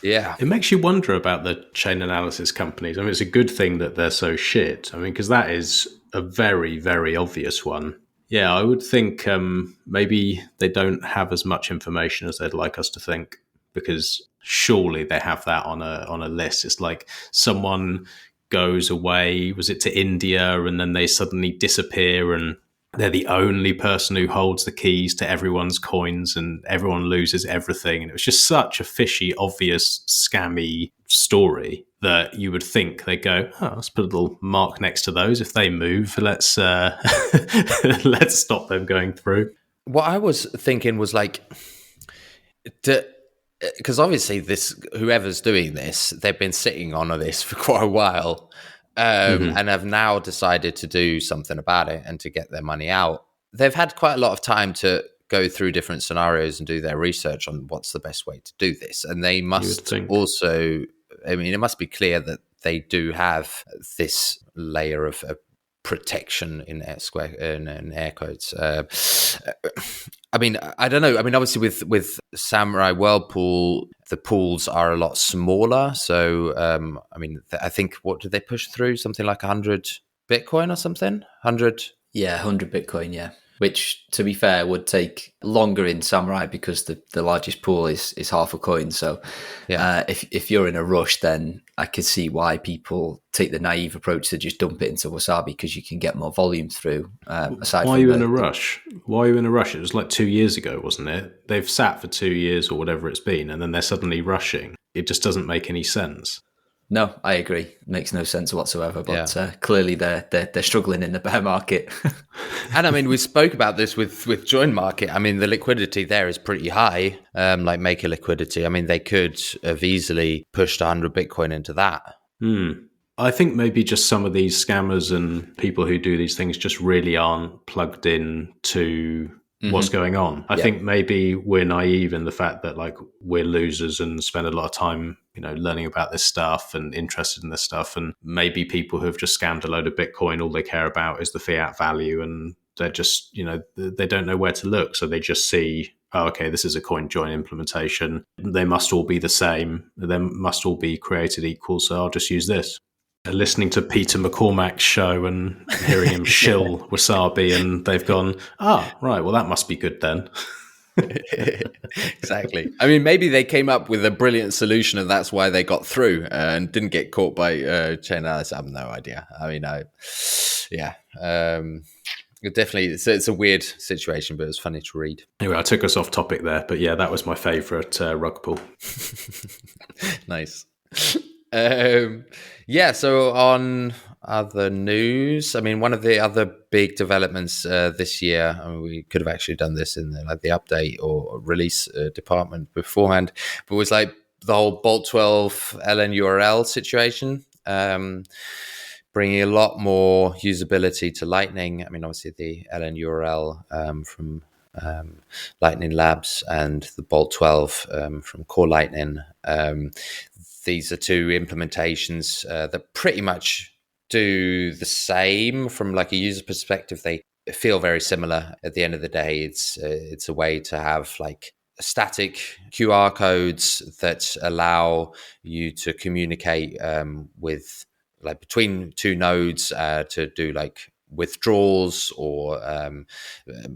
it makes you wonder about the Chainalysis companies. I mean, it's a good thing that they're so shit. I mean, because that is a very, very obvious one. Yeah, I would think maybe they don't have as much information as they'd like us to think, because surely they have that on a list. It's like someone goes away, was it to India, and then they suddenly disappear and they're the only person who holds the keys to everyone's coins and everyone loses everything. And it was just such a fishy, obvious, scammy story that you would think they go, let's put a little mark next to those. If they move, let's let's stop them going through. What I was thinking was like, because obviously whoever's doing this, they've been sitting on this for quite a while, and have now decided to do something about it and to get their money out. They've had quite a lot of time to go through different scenarios and do their research on what's the best way to do this. And they must also, I mean, it must be clear that they do have this layer of protection in air quotes. I mean, I don't know. I mean, obviously with Samurai Whirlpool, the pools are a lot smaller. So, I mean, I think, what did they push through? Something like 100 Bitcoin or something? 100? Yeah, 100 Bitcoin, yeah. which, to be fair, would take longer in Samurai because the largest pool is half a coin. So if you're in a rush, then I could see why people take the naive approach to just dump it into Wasabi, because you can get more volume through. Why are you in a rush? Why are you in a rush? It was like 2 years ago, wasn't it? They've sat for 2 years or whatever it's been, and then they're suddenly rushing. It just doesn't make any sense. No, I agree. It makes no sense whatsoever. But clearly, they're struggling in the bear market. And I mean, we spoke about this with Join Market. I mean, the liquidity there is pretty high, like Maker liquidity. I mean, they could have easily pushed 100 Bitcoin into that. I think maybe just some of these scammers and people who do these things just really aren't plugged in to what's going on. I think maybe we're naive in the fact that like we're losers and spend a lot of time, learning about this stuff and interested in this stuff. And maybe people who have just scammed a load of Bitcoin, all they care about is the fiat value, and they're just, they don't know where to look. So they just see, oh, okay, this is a CoinJoin implementation. They must all be the same. They must all be created equal. So I'll just use this. Listening to Peter McCormack's show and hearing him shill Wasabi, and they've gone, right, well, that must be good then. Exactly. I mean, maybe they came up with a brilliant solution and that's why they got through and didn't get caught by Chainalysis. I have no idea. I mean, definitely, it's a weird situation, but it's funny to read. Anyway, I took us off topic there, but yeah, that was my favourite rug pull. Nice. So on other news, I mean, one of the other big developments this year, I mean, we could have actually done this in the update or release department beforehand, but it was like the whole Bolt 12 LNURL situation, bringing a lot more usability to Lightning. I mean, obviously the LNURL from Lightning Labs and the Bolt 12 from Core Lightning. These are two implementations that pretty much do the same from like a user perspective. They feel very similar. At the end of the day, it's a way to have like static QR codes that allow you to communicate with like between two nodes to do like withdrawals or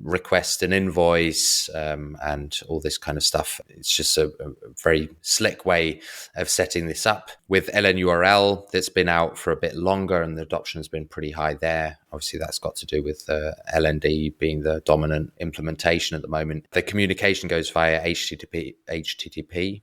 request an invoice and all this kind of stuff. It's just a very slick way of setting this up. With LNURL, that's been out for a bit longer and the adoption has been pretty high there. Obviously, that's got to do with LND being the dominant implementation at the moment. The communication goes via HTTP.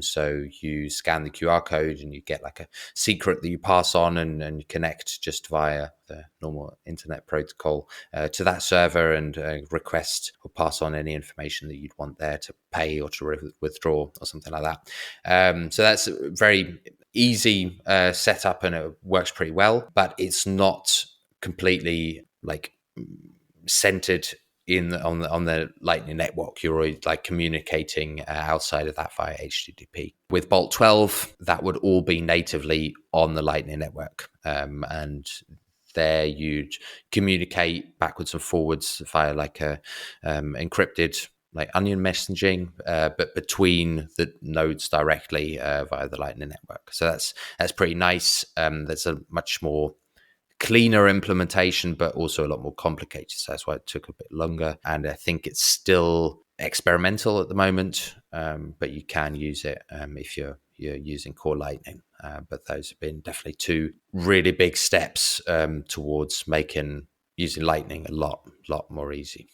So you scan the QR code and you get like a secret that you pass on and you connect just via the normal internet protocol to that server and request or pass on any information that you'd want there to pay or to withdraw or something like that. So that's a very easy setup and it works pretty well, but it's not completely like centered on the Lightning network. You're already like communicating outside of that via HTTP. With Bolt 12, that would all be natively on the Lightning network, and there you'd communicate backwards and forwards via like a encrypted like onion messaging, but between the nodes directly via the Lightning network. So that's pretty nice. There's a much more cleaner implementation, but also a lot more complicated. So that's why it took a bit longer. And I think it's still experimental at the moment, but you can use it if you're using Core Lightning. But those have been definitely two really big steps towards making using Lightning a lot more easy.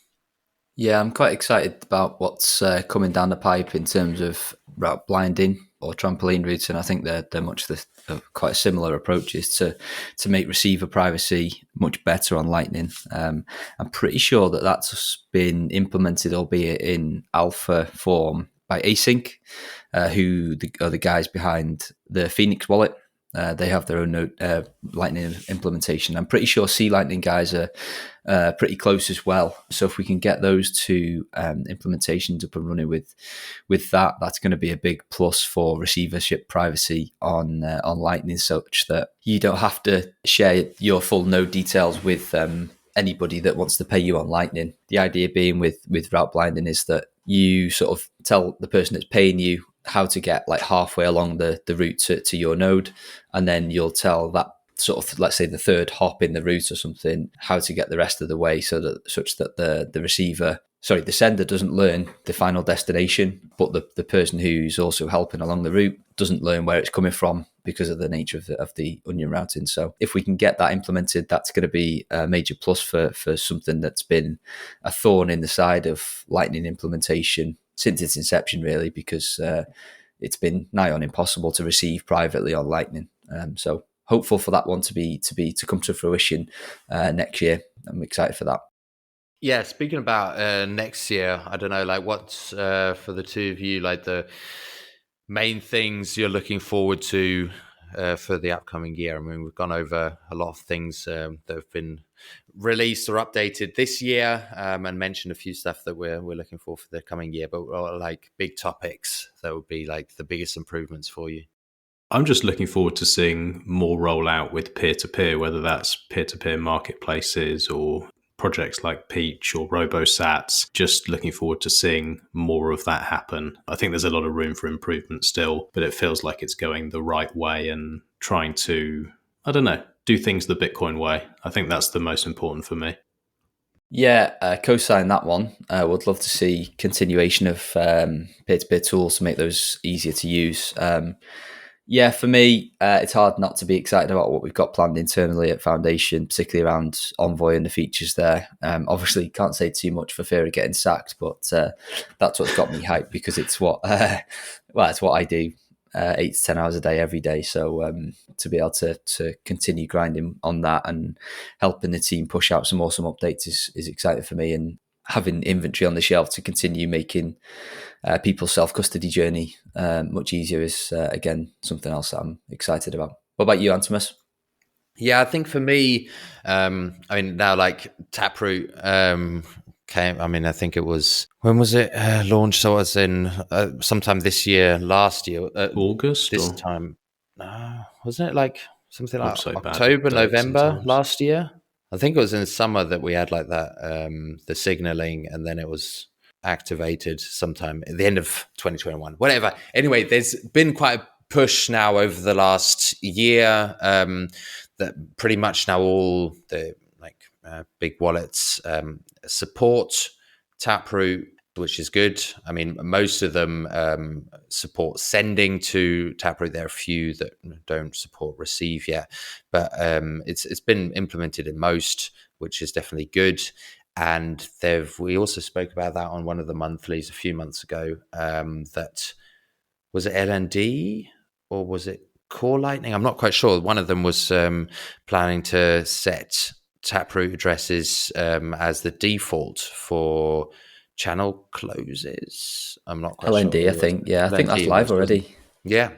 Yeah, I'm quite excited about what's coming down the pipe in terms of route blinding or trampoline routes, and I think they're quite similar approaches to make receiver privacy much better on Lightning. I'm pretty sure that's been implemented, albeit in alpha form, by Async, who are the guys behind the Phoenix wallet. They have their own Lightning implementation. I'm pretty sure C Lightning guys are pretty close as well. So if we can get those two implementations up and running with that, that's going to be a big plus for receivership privacy on Lightning, such that you don't have to share your full node details with anybody that wants to pay you on Lightning. The idea being with route blinding is that you sort of tell the person that's paying you how to get like halfway along the route to your node, and then you'll tell that sort of, let's say, the third hop in the route or something, how to get the rest of the way such that the sender doesn't learn the final destination, but the person who's also helping along the route doesn't learn where it's coming from because of the nature of the onion routing. So if we can get that implemented, that's going to be a major plus for something that's been a thorn in the side of Lightning implementation since its inception, really, because it's been nigh on impossible to receive privately on Lightning. So hopeful for that one to come to fruition next year. I'm excited for that. Yeah, speaking about next year, I don't know, like what's for the two of you, like the main things you're looking forward to for the upcoming year? I mean, we've gone over a lot of things that have been released or updated this year, and mentioned a few stuff that we're looking for the coming year, but like big topics that would be like the biggest improvements for you. I'm just looking forward to seeing more rollout with peer-to-peer, whether that's peer-to-peer marketplaces or projects like Peach or RoboSats. Just looking forward to seeing more of that happen. I think there's a lot of room for improvement still, but it feels like it's going the right way and trying to, I don't know, do things the Bitcoin way. I think that's the most important for me. Yeah, co-sign that one. Would love to see continuation of peer-to-peer tools to make those easier to use. Yeah, for me, it's hard not to be excited about what we've got planned internally at Foundation, particularly around Envoy and the features there. Obviously, can't say too much for fear of getting sacked, but that's what's got me hyped because it's what it's what I do 8 to 10 hours a day every day. So to be able to continue grinding on that and helping the team push out some awesome updates is exciting for me, and having inventory on the shelf to continue making people's self-custody journey much easier is, again, something else that I'm excited about. What about you, Antimus? Yeah, I think for me, I mean, now like Taproot came, I mean, I think it was, when was it launched? So I was in sometime last year. August? This time. No, wasn't it like something like So October, November sometimes. last year? I think it was in the summer that we had like that, the signaling, and then it was activated sometime at the end of 2021, whatever. Anyway, there's been quite a push now over the last year that pretty much now all the big wallets support Taproot, which is good. I mean, most of them support sending to Taproot. There are a few that don't support receive yet, but it's been implemented in most, which is definitely good. And we also spoke about that on one of the monthlies a few months ago. That was it LND or was it Core Lightning? I'm not quite sure. One of them was planning to set Taproot addresses as the default for channel closes. I'm not quite LND, sure. I think. Yeah, I think that's live already. Yeah.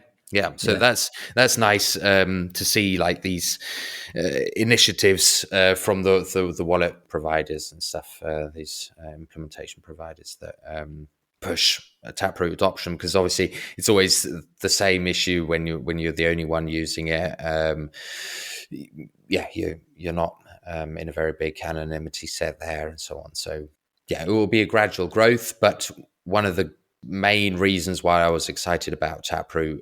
So that's nice to see, like these initiatives from the wallet providers and stuff, these implementation providers that push Taproot adoption, because obviously it's always the same issue when you're the only one using it. You're not in a very big anonymity set there and so on. So yeah, it will be a gradual growth, but one of the main reasons why I was excited about Taproot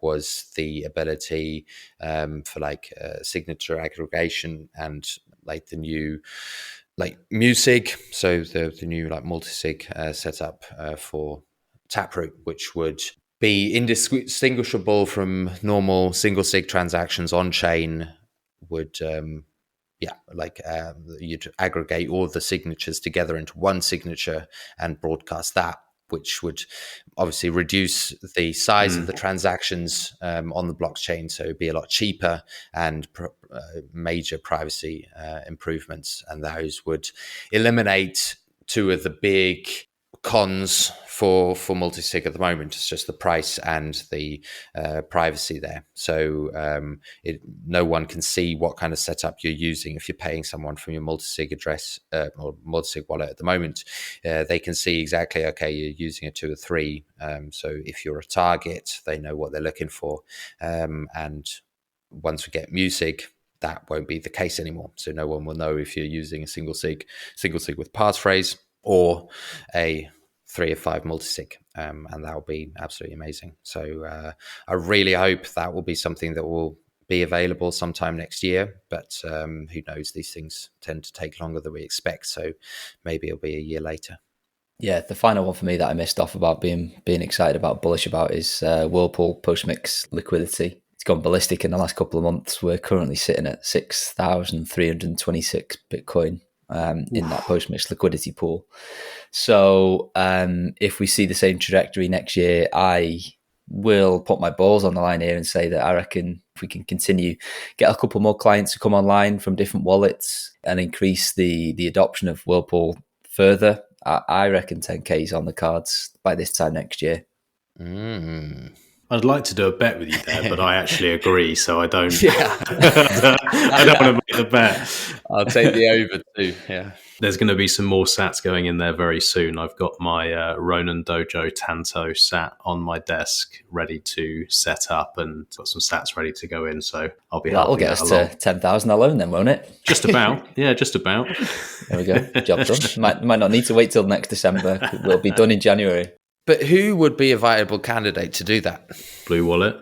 was the ability for signature aggregation and like the new MuSig, so the new multi-sig setup for Taproot, which would be indistinguishable from normal single sig transactions on chain. Would you'd aggregate all the signatures together into one signature and broadcast that, which would obviously reduce the size of the transactions on the blockchain. So it'd be a lot cheaper, and major privacy improvements. And those would eliminate two of the big cons for multi-sig at the moment. It's just the price and the privacy there. So no one can see what kind of setup you're using. If you're paying someone from your multi-sig address or multi-sig wallet at the moment, they can see exactly, okay, you're using a 2 or 3. So if you're a target, they know what they're looking for. And once we get MuSig, that won't be the case anymore. So no one will know if you're using a single sig with passphrase or a 3 or 5 multi-sig, and that will be absolutely amazing. So I really hope that will be something that will be available sometime next year, but who knows? These things tend to take longer than we expect, so maybe it'll be a year later. Yeah, the final one for me that I missed off about being excited about, bullish about, is Whirlpool post-mix liquidity. It's gone ballistic in the last couple of months. We're currently sitting at 6,326 Bitcoin in that post-mix liquidity pool. So if we see the same trajectory next year, I will put my balls on the line here and say that I reckon if we can continue, get a couple more clients to come online from different wallets and increase the adoption of Whirlpool further, I reckon 10K is on the cards by this time next year. I'd like to do a bet with you there, but I actually agree, so I don't. Yeah. I don't want to make the bet. I'll take the over too. Yeah. There's going to be some more sats going in there very soon. I've got my Ronin Dojo Tanto sat on my desk ready to set up and got some sats ready to go in. So I'll be That'll get us to 10,000 alone then, won't it? Just about. Yeah, just about. There we go. Job done. Might not need to wait till next December. We'll be done in January. But who would be a viable candidate to do that? Blue Wallet.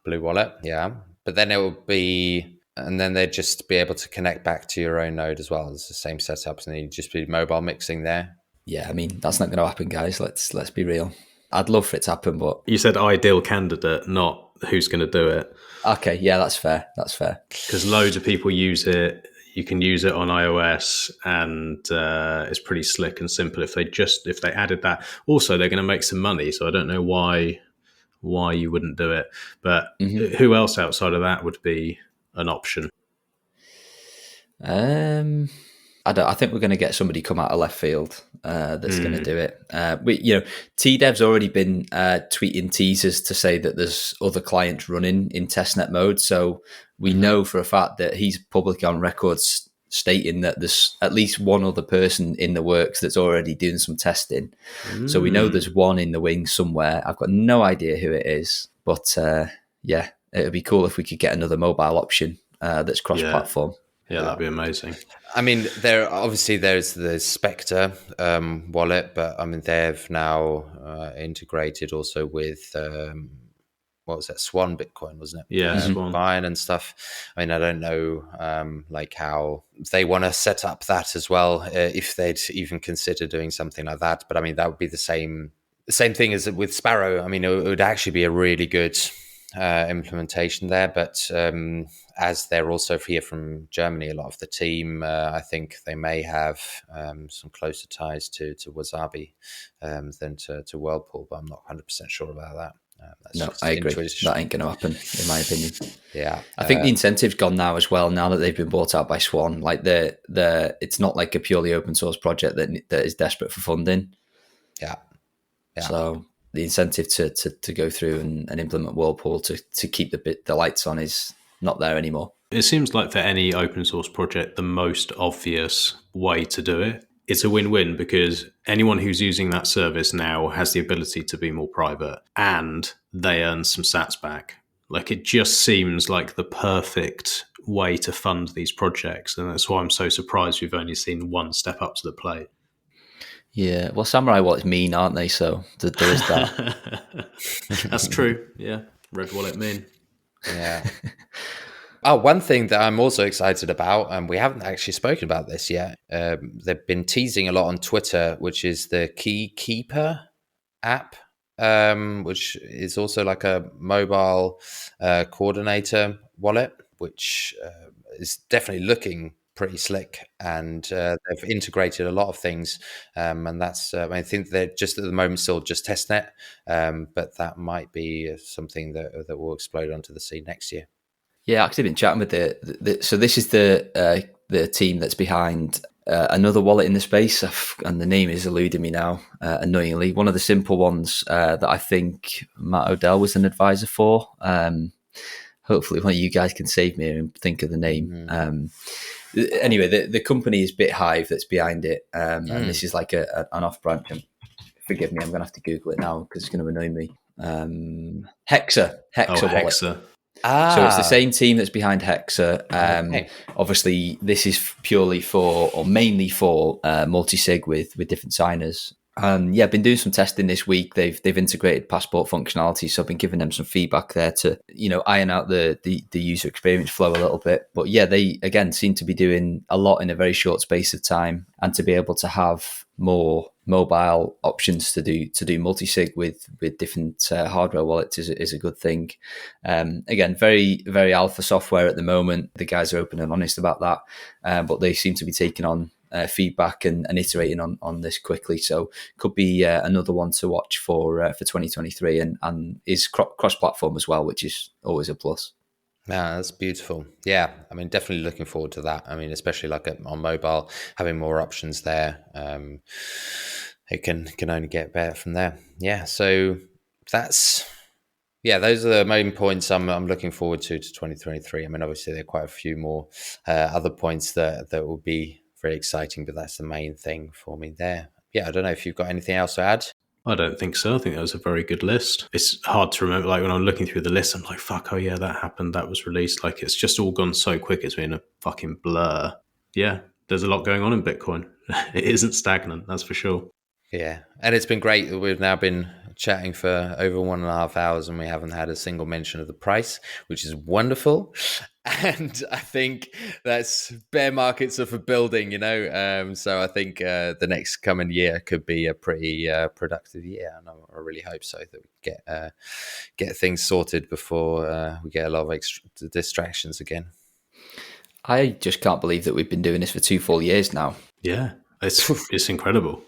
Blue Wallet, yeah. But then it would be... And then they'd just be able to connect back to your own node as well. It's the same setups, and you'd just be mobile mixing there. Yeah, I mean, that's not going to happen, guys. Let's be real. I'd love for it to happen, but... You said ideal candidate, not who's going to do it. Okay, yeah, that's fair. That's fair. Because loads of people use it. You can use it on iOS, and it's pretty slick and simple. If they added that, also they're going to make some money. So I don't know why you wouldn't do it. But who else outside of that would be an option? I think we're going to get somebody come out of left field that's going to do it. T-Dev's already been tweeting teasers to say that there's other clients running in testnet mode. So we know for a fact that he's publicly on record stating that there's at least one other person in the works that's already doing some testing. So we know there's one in the wings somewhere. I've got no idea who it is, but yeah. It'd be cool if we could get another mobile option that's cross-platform. Yeah, that'd be amazing. I mean, there's the Spectre wallet, but I mean they've now integrated also with what was that, Swan Bitcoin, wasn't it? Yeah, Swan. Fine and stuff. I mean, I don't know how they want to set up that as well, if they'd even consider doing something like that. But I mean, that would be the same thing as with Sparrow. I mean, it would actually be a really good implementation there, but as they're also here from Germany, a lot of the team, I think they may have some closer ties to Wasabi than to Whirlpool, but I'm not 100% sure about that. No, I agree. That ain't going to happen, in my opinion. Yeah, I think the incentive's gone now as well. Now that they've been bought out by Swan, like it's not like a purely open source project that is desperate for funding. Yeah. So the incentive to go through and implement Whirlpool to keep the lights on is not there anymore. It seems like for any open source project, the most obvious way to do it, it's a win-win, because anyone who's using that service now has the ability to be more private and they earn some sats back. Like, it just seems like the perfect way to fund these projects. And that's why I'm so surprised we've only seen one step up to the plate. Yeah, well, Samurai Wallet's mean, aren't they? So there is that. That's true. Yeah, Red Wallet mean. Yeah. Oh, one thing that I'm also excited about, and we haven't actually spoken about this yet, they've been teasing a lot on Twitter, which is the Keykeeper app, which is also like a mobile coordinator wallet, which is definitely looking pretty slick, and they've integrated a lot of things, and that's I think they're just at the moment still just testnet, but that might be something that will explode onto the scene next year. Yeah, actually been chatting with so this is the team that's behind another wallet in the space, and the name is eluding me now, annoyingly. One of the simple ones that I think Matt Odell was an advisor for. Hopefully one of you guys can save me and think of the name. Anyway, the company is BitHive that's behind it, and this is like an off-branch. And forgive me, I'm going to have to Google it now because it's going to annoy me. Hexa wallet. Hexa. So it's the same team that's behind Hexa. Obviously, this is purely for, or mainly for, multi-sig with different signers. And yeah, been doing some testing this week. They've integrated passport functionality, so I've been giving them some feedback there to, you know, iron out the user experience flow a little bit. But yeah, they again seem to be doing a lot in a very short space of time, and to be able to have more mobile options to do multi-sig with different hardware wallets is a good thing. Again, very, very alpha software at the moment. The guys are open and honest about that, but they seem to be taking on feedback and iterating on this quickly. So could be another one to watch for 2023, and is cross-platform as well, which is always a plus. Yeah, that's beautiful. Yeah, I mean, definitely looking forward to that. I mean, especially like on mobile, having more options there. It can only get better from there. Yeah, so those are the main points I'm looking forward to 2023. I mean, obviously there are quite a few more other points that will be very exciting, but that's the main thing for me there. Yeah, I don't know if you've got anything else to add. I don't think so. I think that was a very good list. It's hard to remember. Like when I'm looking through the list, I'm like, fuck, oh yeah, that happened. That was released. Like it's just all gone so quick. It's been a fucking blur. Yeah, there's a lot going on in Bitcoin. It isn't stagnant, that's for sure. Yeah, and it's been great that we've now been chatting for over 1.5 hours and we haven't had a single mention of the price, which is wonderful. And I think that's bear markets are for building, you know. So I think the next coming year could be a pretty productive year, and I really hope so that we get things sorted before we get a lot of extra distractions again. I just can't believe that we've been doing this for 2 full years now. Yeah, it's incredible.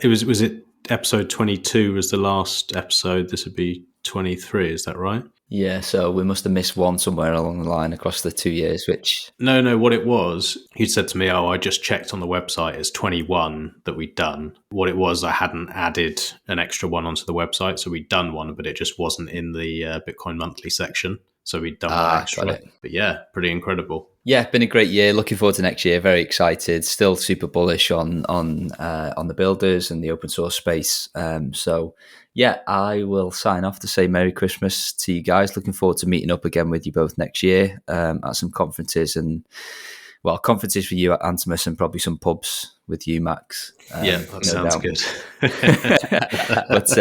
Was it episode 22 was the last episode? This would be 23, is that right? Yeah, so we must have missed one somewhere along the line across the 2 years, which... No, what it was, he'd said to me, I just checked on the website, it's 21 that we'd done. What it was, I hadn't added an extra one onto the website, so we'd done one, but it just wasn't in the Bitcoin Monthly section. So we'd done one extra. But yeah, pretty incredible. Yeah, been a great year. Looking forward to next year. Very excited. Still super bullish on the builders and the open source space. So yeah, I will sign off to say Merry Christmas to you guys. Looking forward to meeting up again with you both next year at some conferences conferences for you at Antimus, and probably some pubs with you, Max. Yeah, that sounds good. But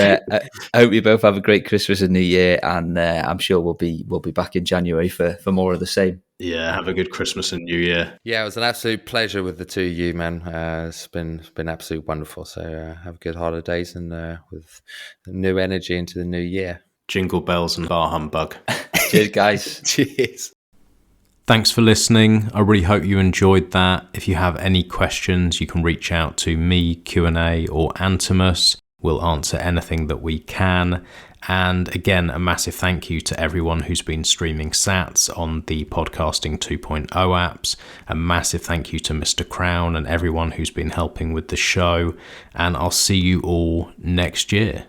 I hope you both have a great Christmas and New Year, and I'm sure we'll be back in January for more of the same. Yeah, have a good Christmas and New Year. Yeah, it was an absolute pleasure with the two of you, man. It's been absolutely wonderful. So have good holidays and with new energy into the new year. Jingle bells and bar humbug. Cheers, guys. Cheers. Thanks for listening. I really hope you enjoyed that. If you have any questions, you can reach out to me, Q&A, or Antimus. We'll answer anything that we can. And again, a massive thank you to everyone who's been streaming sats on the Podcasting 2.0 apps. A massive thank you to Mr. Crown and everyone who's been helping with the show. And I'll see you all next year.